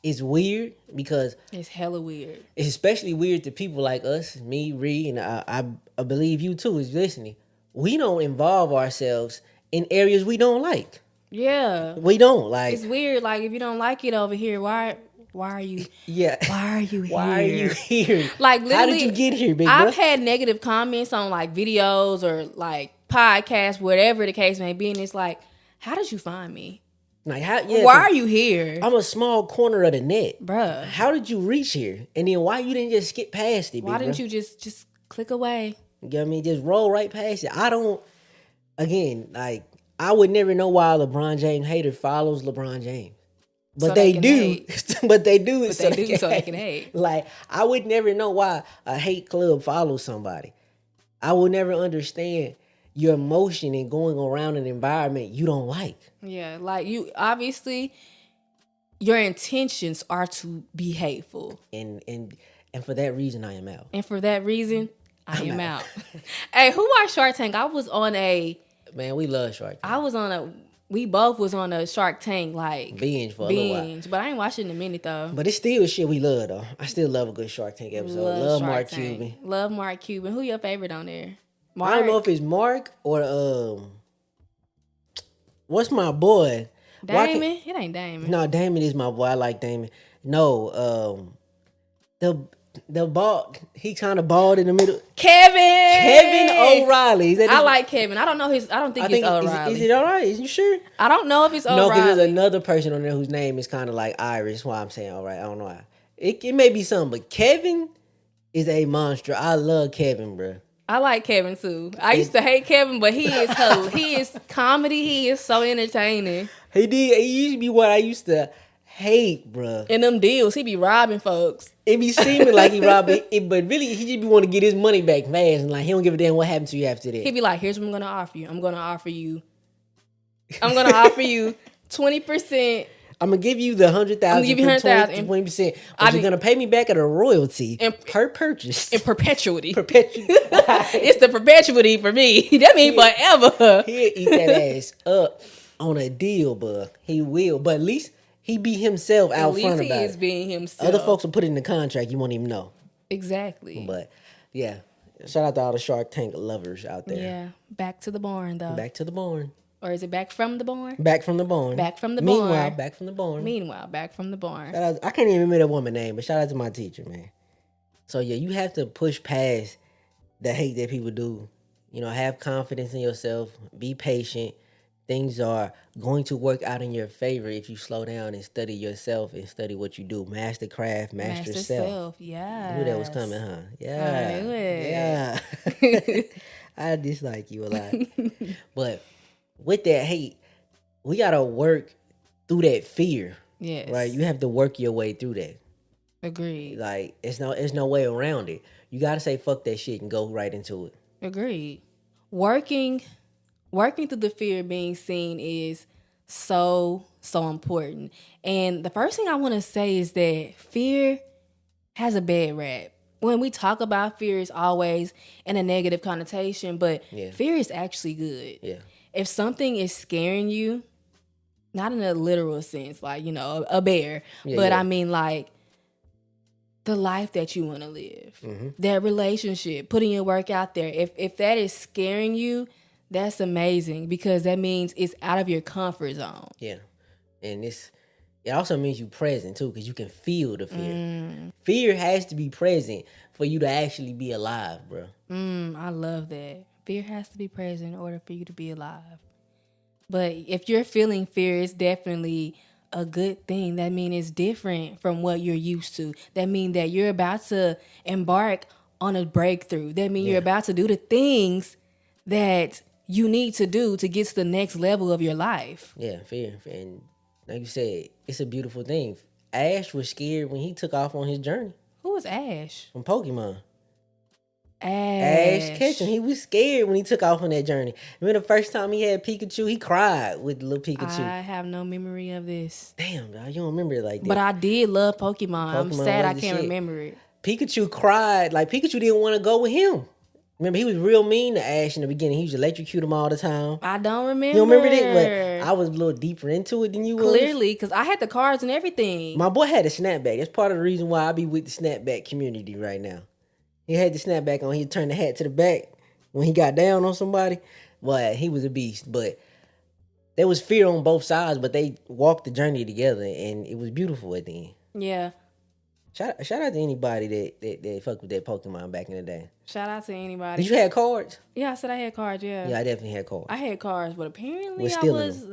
it's weird because
it's hella weird.
It's especially weird to people like us, me, Ree, and I believe you too is listening. We don't involve ourselves in areas we don't like.
Yeah,
we don't like.
It's weird. Like if you don't like it over here, why are you?
Yeah.
Why are you here?
Why are you here?
Like literally,
how did you get here, big
I've had negative comments on like videos or like podcasts, whatever the case may be, and it's like, how did you find me?
Like
why are you here?
I'm a small corner of the net,
bruh.
How did you reach here? And then why you didn't just skip past it?
Why didn't you just click away?
You know what I mean? Just roll right past it. I don't. Again, like I would never know why a LeBron James hater follows LeBron James. But so they do. But they do it so they can hate. Like, I would never know why a hate club follows somebody. I would never understand your emotion in going around an environment you don't like.
Yeah, like you, obviously, your intentions are to be hateful.
And for that reason, I am out.
And for that reason, I am out. Hey, who watched Shark Tank? I was on a...
Man, we love Shark Tank.
We both was on a Shark Tank like
binge for a little while.
But I ain't watched it in a minute though.
But it's still shit we love though. I still love a good Shark Tank episode. Love Mark Cuban.
Love Mark Cuban. Who your favorite on there? Mark?
I don't know if it's Mark or what's my boy?
Damon? It ain't Damon.
No, Damon is my boy. I like Damon. No, the bald, he kind of bald in the middle. Kevin O'Reilly.
I like Kevin. I don't know his. I don't think it's O'Reilly.
Is it O'Reilly? Is you sure?
I don't know if it's O'Reilly.
No, because there's another person on there whose name is kind of like Irish. That's why I'm saying all right. I don't know why. It may be something, but Kevin is a monster. I love Kevin, bro.
I like Kevin too. I used to hate Kevin, but he is comedy. He is so entertaining.
He used to be what I used to hate, bro.
In them deals, he be robbing folks.
It be seeming like he robbing it, but really he just be want to get his money back fast, and like he don't give a damn what happened to you after that.
He be like, "Here's what I'm gonna offer you. I'm gonna offer you 20%.
I'm gonna give you the 100,000. I'm gonna give you 100,000, 20%. But you're gonna pay me back at a royalty per purchase
in perpetuity. It's the perpetuity for me. That means forever.
He'll eat that ass up on a deal, but he will. But at least he be himself out front about it.
At least he is being himself.
Other folks will put it in the contract. You won't even know.
Exactly.
But yeah, shout out to all the Shark Tank lovers out there.
Yeah, back to the barn though.
Back to the barn.
Or is it back from the barn?
Back from the barn.
Back from the barn.
Meanwhile, back from the barn.
Back from the barn.
I can't even remember that woman's name, but shout out to my teacher, man. So yeah, you have to push past the hate that people do. You know, have confidence in yourself. Be patient. Things are going to work out in your favor if you slow down and study yourself and study what you do. Master craft, master self.
Yeah.
You knew that was coming, huh? Yeah.
I knew it.
Yeah. I dislike you a lot. But with that hate, we gotta work through that fear.
Yes.
Right? You have to work your way through that.
Agreed.
Like, it's no way around it. You gotta say fuck that shit and go right into it.
Agreed. Working through the fear of being seen is so important. And the first thing I want to say is that fear has a bad rap. When we talk about fear, it's always in a negative connotation, but fear is actually good.
Yeah.
If something is scaring you, not in a literal sense, like, you know, a bear, but I mean, like, the life that you want to live, that relationship, putting your work out there. If that is scaring you, that's amazing, because that means it's out of your comfort zone.
Yeah. And it also means you present too, because you can feel the fear. Fear has to be present for you to actually be alive, bro.
I love that. Fear has to be present in order for you to be alive. But if you're feeling fear, it's definitely a good thing. That means it's different from what you're used to. That means that you're about to embark on a breakthrough. That means you're about to do the things that you need to do to get to the next level of your life.
Yeah, fear. And like you said, it's a beautiful thing. Ash was scared when he took off on his journey.
Who was Ash?
From Pokemon.
Ash
Ketchum. He was scared when he took off on that journey. Remember the first time he had Pikachu, he cried with the little Pikachu.
I have no memory of this.
Damn, dog, you don't remember it like that.
But I did love Pokemon. I'm sad I can't remember it.
Pikachu cried. Like, Pikachu didn't want to go with him. Remember, he was real mean to Ash in the beginning. He used to electrocute him all the time.
I don't remember.
You don't remember that? But I was a little deeper into it than you was.
Clearly, because I had the cards and everything.
My boy had a snapback. That's part of the reason why I be with the snapback community right now. He had the snapback on. He'd turn the hat to the back when he got down on somebody. Boy, he was a beast. But there was fear on both sides, but they walked the journey together, and it was beautiful at the end.
Yeah.
Shout out to anybody that fucked with that Pokemon back in the day.
Shout out to anybody.
Did you have cards?
Yeah, I said I had cards, yeah.
Yeah, I definitely had cards.
I had cards, but apparently
Was
I
stealing
was...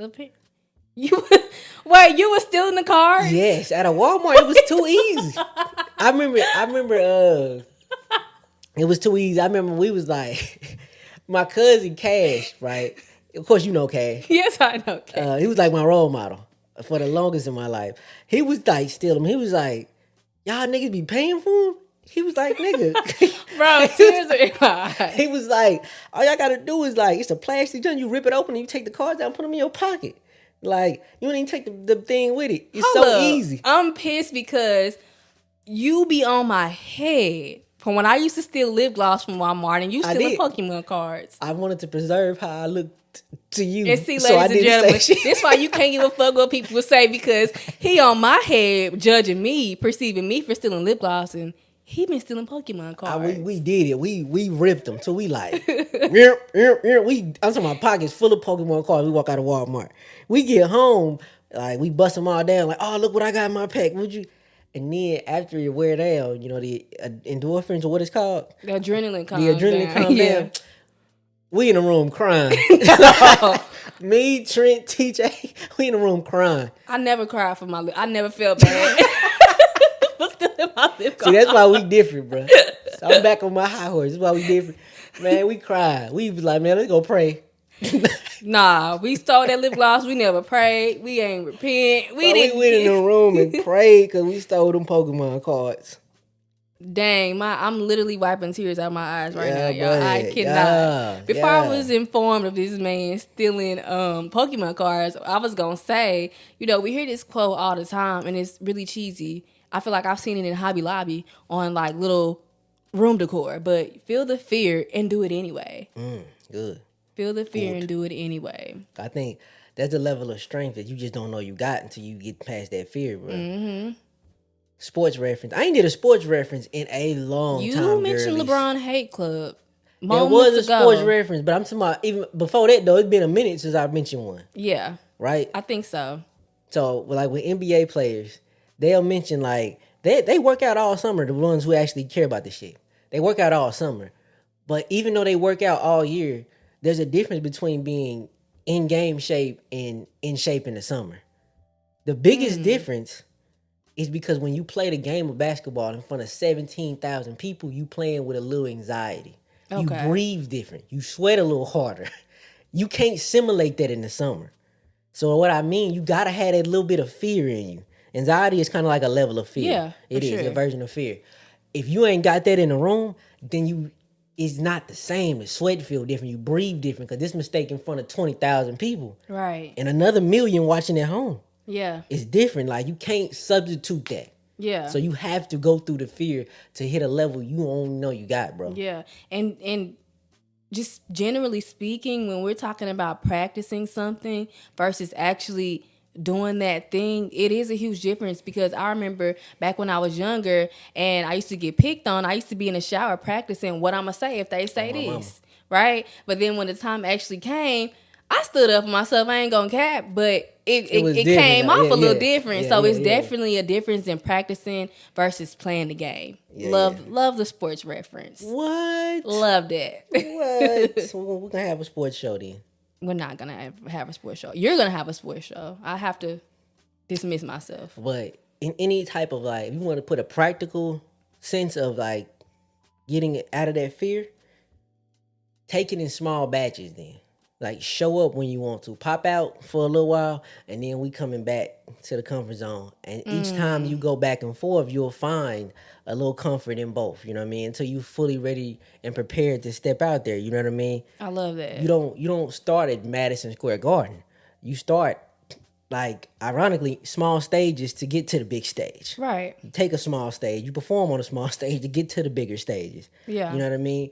Wait, you were stealing the cards?
Yes, at a Walmart. It was too easy. I remember it was too easy. I remember we was like, my cousin Cash, right? Of course you know Cash.
Yes, I know Cash.
He was like my role model for the longest in my life. He was like stealing them. He was like, y'all niggas be paying for them? He was like, nigga.
Bro, seriously.
He was like, all y'all gotta do is like, it's a plastic gun. You rip it open and you take the cards out and put them in your pocket. Like, you don't even take the thing with it. It's so easy.
I'm pissed because you be on my head. From when I used to steal lip gloss from Walmart and you stealing Pokemon cards.
I wanted to preserve how I looked to you.
And see, ladies and gentlemen, that's why you can't give a fuck what people say, because he on my head judging me, perceiving me for stealing lip gloss, and he been stealing Pokemon cards.
We did it. We ripped them. So we like, I'm talking about pockets full of Pokemon cards. We walk out of Walmart. We get home, like we bust them all down. Like, oh, look what I got in my pack. Would you? And then after you wear down, you know, the endorphins or what it's called?
The adrenaline comes
down. The adrenaline comes down. We in the room crying. Me, Trent, TJ, we in the room crying.
I never cried for my lip. I never felt bad.
See, that's why we different, bro. So I'm back on my high horse. That's why we different. Man, we cried. We was like, man, let's go pray.
Nah, we stole that lip gloss. We never prayed. We ain't repent.
We went in the room and prayed because we stole them Pokemon cards.
Dang, I'm literally wiping tears out my eyes right now, y'all. I cannot. Before I was informed of this man stealing Pokemon cards, I was gonna say, you know, we hear this quote all the time, and it's really cheesy. I feel like I've seen it in Hobby Lobby on like little room decor, but feel the fear and do it anyway.
Good.
Feel the fear and do it anyway.
I think that's a level of strength that you just don't know you got until you get past that fear, bro. Mm-hmm. Sports reference. I ain't did a sports reference in a long time.
You mentioned LeBron Hate Club.
There was a sports reference, but I'm talking about even before that though. It's been a minute since I mentioned one.
Yeah.
Right?
I think so.
So like with NBA players, they'll mention like they work out all summer, the ones who actually care about this shit. They work out all summer. But even though they work out all year, there's a difference between being in game shape and in shape in the summer. The biggest difference is because when you play the game of basketball in front of 17,000 people, you playing with a little anxiety. Okay. You breathe different. You sweat a little harder. You can't simulate that in the summer. So what I mean, you gotta have that little bit of fear in you. Anxiety is kind of like a level of fear.
Yeah,
it is a version of fear. If you ain't got that in the room, then it's not the same. The sweat feel different. You breathe different because this mistake in front of 20,000 people.
Right.
And another million watching at home.
Yeah.
It's different. Like, you can't substitute that.
Yeah.
So you have to go through the fear to hit a level you only know you got, bro.
Yeah. And just generally speaking, when we're talking about practicing something versus actually doing that thing, it is a huge difference, because I remember back when I was younger and I used to get picked on, I used to be in the shower practicing what I'm going to say if they say this, right? But then when the time actually came, I stood up for myself. I ain't gonna cap, but it came off a little different. So it's definitely a difference in practicing versus playing the game. Love the sports reference.
What?
Love that.
What? So we're gonna have a sports show then.
We're not gonna have a sports show. You're gonna have a sports show. I have to dismiss myself.
But in any type of, like, if you want to put a practical sense of, like, getting it out of that fear, take it in small batches then. Like, show up when you want to. Pop out for a little while, and then we coming back to the comfort zone. And each time you go back and forth, you'll find a little comfort in both. You know what I mean? Until you fully ready and prepared to step out there. You know what I mean?
I love that.
You don't start at Madison Square Garden. You start, like, ironically, small stages to get to the big stage.
Right.
You take a small stage. You perform on a small stage to get to the bigger stages.
Yeah.
You know what I mean?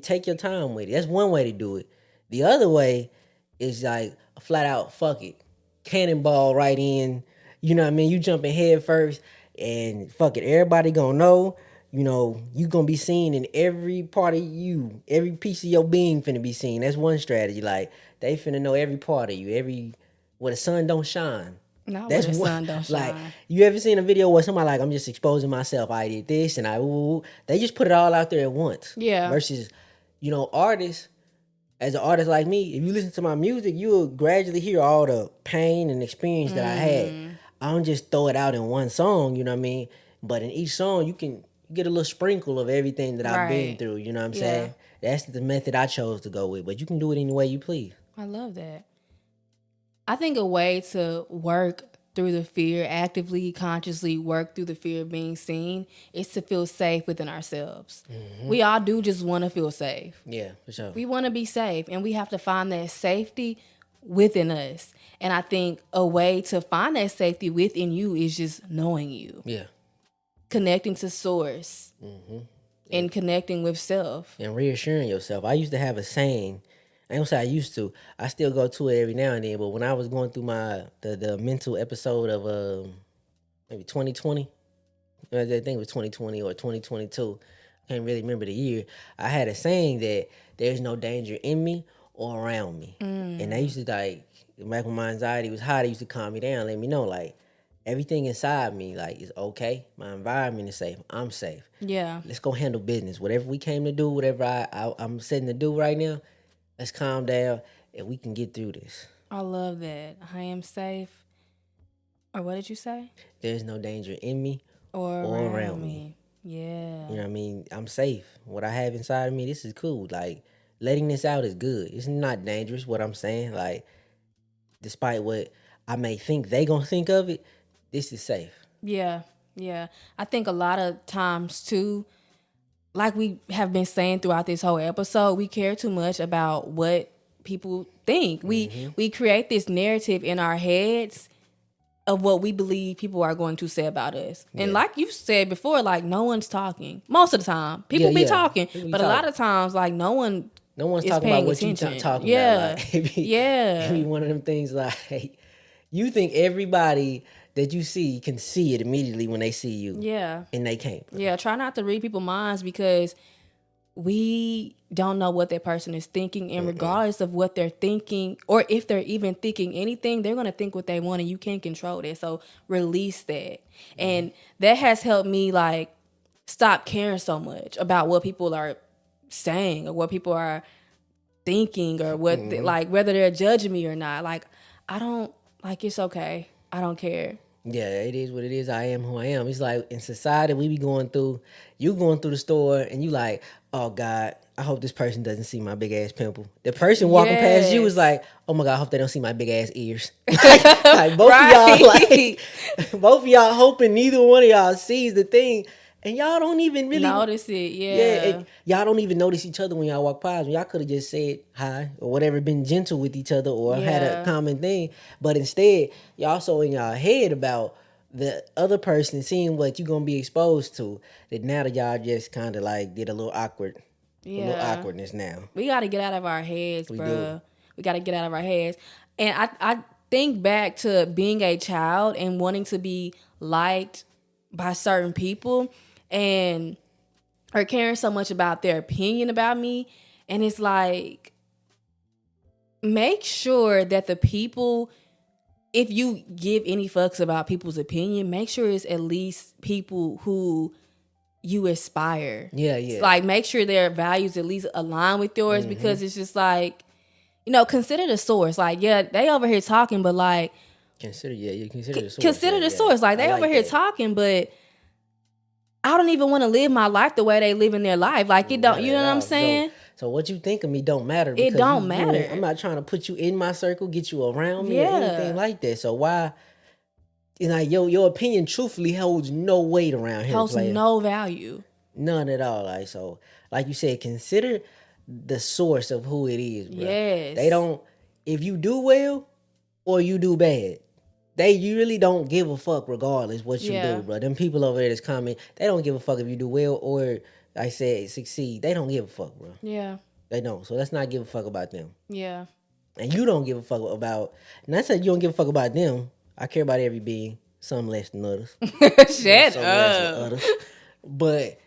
Take your time with it. That's one way to do it. The other way is like a flat out fuck it. Cannonball right in. You know what I mean? You jumping head first and fuck it. Everybody gonna know. You know, you gonna be seen in every part of you. Every piece of your being finna be seen. That's one strategy. Like, they finna know every part of you. Where the sun don't shine.
No,
That's
where the
one,
sun don't shine.
Like, you ever seen a video where somebody like, I'm just exposing myself. I did this and they just put it all out there at once.
Yeah.
Versus, artists. As an artist like me, if you listen to my music, you'll gradually hear all the pain and experience that I had. I don't just throw it out in one song, you know what I mean? But in each song, you get a little sprinkle of everything that I've been through, you know what I'm saying? That's the method I chose to go with, but you can do it any way you please.
I love that. I think a way to work through the fear, actively, consciously work through the fear of being seen, is to feel safe within ourselves. Mm-hmm. We all do just want to feel safe.
Yeah, for sure.
We want to be safe, and we have to find that safety within us. And I think a way to find that safety within you is just knowing you.
Yeah.
Connecting to source.
Mm-hmm.
And connecting with self.
And reassuring yourself. I used to have a saying. I don't say I used to. I still go to it every now and then. But when I was going through the mental episode of maybe 2020, I think it was 2020 or 2022. I can't really remember the year. I had a saying that there's no danger in me or around me. And I used to, like, back when my anxiety was high, they used to calm me down, let me know, like, everything inside me, like, is okay. My environment is safe. I'm safe.
Yeah.
Let's go handle business. Whatever we came to do, whatever I'm setting to do right now, let's calm down and we can get through this.
I love that. I am safe. Or what did you say?
There's no danger in me
or around me. Yeah.
You know what I mean? I'm safe. What I have inside of me, this is cool. Like, letting this out is good. It's not dangerous, what I'm saying. Like, despite what I may think they gonna think of it, this is safe.
Yeah. I think a lot of times, too, like we have been saying throughout this whole episode, we care too much about what people think. We create this narrative in our heads of what we believe people are going to say about us. Yeah. And like you said before, like, no one's talking. Most of the time. People be talking. But a lot of times, like, no one's
talking about what you're talking about. Like, it be one of them things like, you think everybody that you see can see it immediately when they see you. Yeah. And they can't.
Yeah, try not to read people's minds, because we don't know what that person is thinking. And regardless of what they're thinking, or if they're even thinking anything, they're going to think what they want, and you can't control that. So release that. And that has helped me, like, stop caring so much about what people are saying or what people are thinking or what like, whether they're judging me or not. Like, I don't, like, it's okay. I don't care.
Yeah, it is what it is. I am who I am. It's like, in society, we be going through the store and you like, oh God, I hope this person doesn't see my big ass pimple. The person walking past you is like, oh my God, I hope they don't see my big ass ears. like both of y'all, like, both of y'all hoping neither one of y'all sees the thing. And y'all don't even really
notice it. Yeah,
y'all don't even notice each other when y'all walk past. Y'all could have just said hi or whatever, been gentle with each other or had a common thing. But instead, y'all so in y'all head about the other person seeing what you gonna be exposed to, that now that y'all just kind of like did a little awkwardness now.
We got to get out of our heads,
We
bro.
do.
We got to get out of our heads. And I think back to being a child and wanting to be liked by certain people and or caring so much about their opinion about me. And it's like, make sure that the people, if you give any fucks about people's opinion, make sure it's at least people who you aspire.
Yeah, yeah.
Like, make sure their values at least align with yours, because it's just like, consider the source. Like, yeah, they over here talking, but like,
consider the source.
Consider the source. Like, they over here talking, but I don't even want to live my life the way they live in their life. Like, it don't, you know what I'm saying?
So what you think of me don't matter.
It don't matter.
I'm not trying to put you in my circle, get you around me,
Yeah.
or anything like that. So why? Like your opinion, truthfully, holds no weight around here.
Holds no value.
None at all. Like, so, like you said, consider the source of who it is, bro.
Yes.
They don't. If you do well or you do bad, you really don't give a fuck regardless what you do, bro. Them people over there that's coming, they don't give a fuck if you do well or, like I said, succeed. They don't give a fuck, bro.
Yeah.
They don't. So let's not give a fuck about them.
Yeah.
And you don't give a fuck about. And I said you don't give a fuck about them. I care about every being, some less than others.
Shut up.
But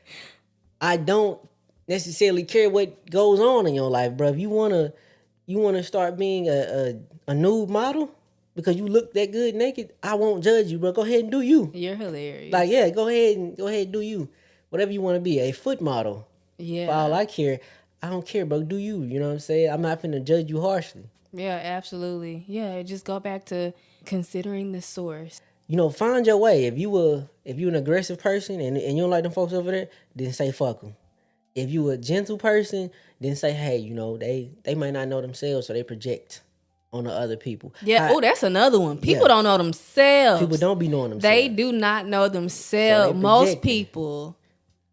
I don't necessarily care what goes on in your life, bro. If you wanna start being a nude model because you look that good naked, I won't judge you, bro. Go ahead and do you.
You're hilarious.
Like, yeah, go ahead and do you. Whatever you want to be, a foot model.
Yeah.
For all I care, I don't care, bro. Do you? You know what I'm saying? I'm not finna judge you harshly.
Yeah, absolutely. Yeah, just go back to considering the source.
Find your way. If you an aggressive person and you don't like them folks over there, then say fuck them. If you a gentle person, then say, hey, they might not know themselves, so they project on the other people.
Yeah. That's another one. People don't know themselves.
People don't be knowing themselves.
They do not know themselves.
So
most people.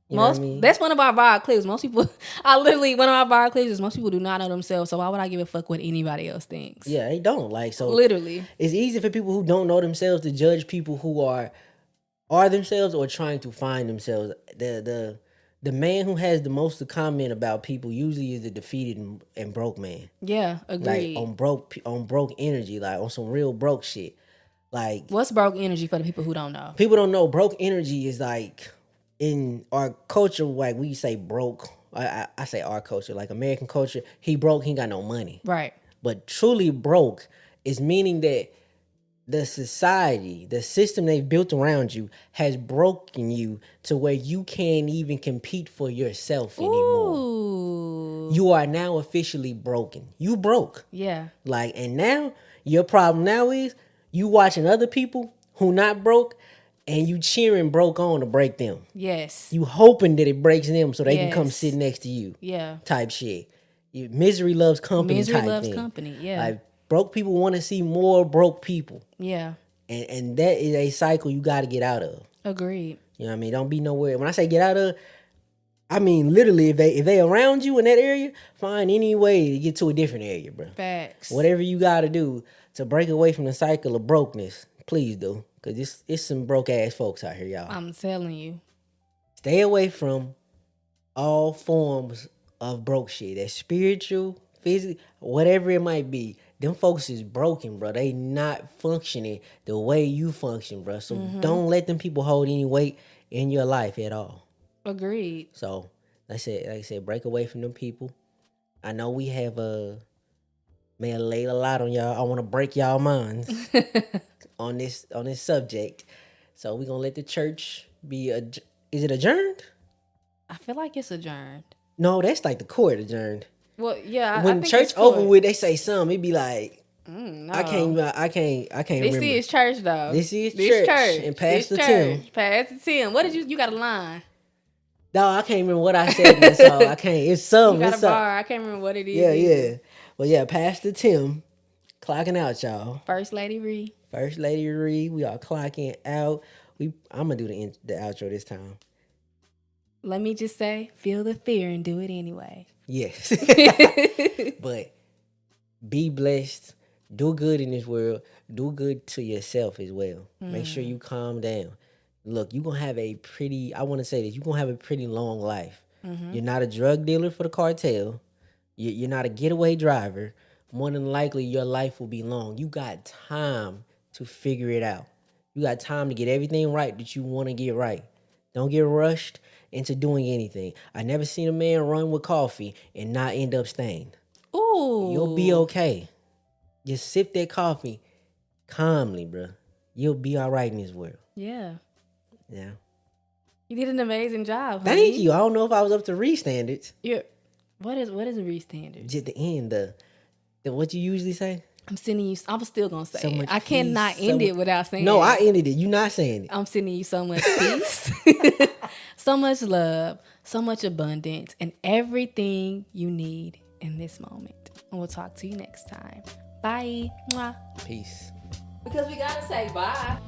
You know what I mean?
That's one of our viral clips. Most people, one of our viral clips is most people do not know themselves. So why would I give a fuck what anybody else thinks?
Yeah, they don't. Like, so
literally,
it's easy for people who don't know themselves to judge people who are themselves or trying to find themselves. The man who has the most to comment about people usually is the defeated and broke man.
Yeah, agreed.
Like on broke energy, like on some real broke shit. Like,
what's broke energy for the people who don't know?
People don't know. Broke energy is like, in our culture, like we say broke. I say our culture, like American culture. He broke. He ain't got no money.
Right.
But truly broke is meaning that the society, the system they've built around you, has broken you to where you can't even compete for yourself anymore.
Ooh.
You are now officially broken. You broke.
Yeah.
Like, and now your problem now is you watching other people who not broke, and you cheering broke on to break them.
Yes.
You hoping that it breaks them so they can come sit next to you.
Yeah.
Type shit. Misery loves company.
Misery loves company. Yeah.
Like, broke people want to see more broke people.
Yeah.
And that is a cycle you got to get out of.
Agreed.
You know what I mean? Don't be nowhere. When I say get out of, I mean literally if they around you in that area, find any way to get to a different area, bro.
Facts.
Whatever you got to do to break away from the cycle of brokenness, please do. Because it's some broke ass folks out here, y'all.
I'm telling you.
Stay away from all forms of broke shit. That's spiritual, physical, whatever it might be. Them folks is broken, bro. They not functioning the way you function, bro. So don't let them people hold any weight in your life at all.
Agreed.
So, like I said, break away from them people. I know we have may have laid a lot on y'all. I want to break y'all minds on this subject. So we're gonna let the church be is it adjourned?
I feel like it's adjourned.
No, that's like the court adjourned.
Well, yeah.
When
I think
church over with, they say something. It be like,
no.
I can't
This
remember.
is church though.
This is church. And Pastor Tim.
Pastor Tim. What did you got a line?
No, I can't remember what I said in that song. I can't. It's something.
You got a bar. I can't remember what it is.
Yeah, yeah. Well, yeah, Pastor Tim clocking out, y'all.
First Lady Ree.
First Lady Ree. We are clocking out. I'm gonna do the outro this time.
Let me just say, feel the fear and do it anyway.
Yes. But be blessed. do good in this world. Do good to yourself as well. Make sure you calm down. Look, you're going to have a pretty, I want to say this, you're going to have a pretty long life. You're not a drug dealer for the cartel. You're not a getaway driver. More than likely, your life will be long. You got time to figure it out. You got time to get everything right that you want to get right. Don't get rushed into doing anything. I never seen a man run with coffee and not end up stained.
Ooh.
You'll be okay. Just sip that coffee calmly, bro. You'll be all right in this world.
Yeah.
Yeah.
You did an amazing job.
Thank you. I don't know if I was up to Reese standards.
What is a Reese standard?
Just the end, the what you usually say?
I'm sending you. I'm still gonna say
So
it.
much
I cannot
peace,
end it without saying.
No,
it.
I ended it. You not saying it.
I'm sending you so much peace, so much love, so much abundance, and everything you need in this moment. And we'll talk to you next time. Bye. Mwah.
Peace.
Because we gotta say bye.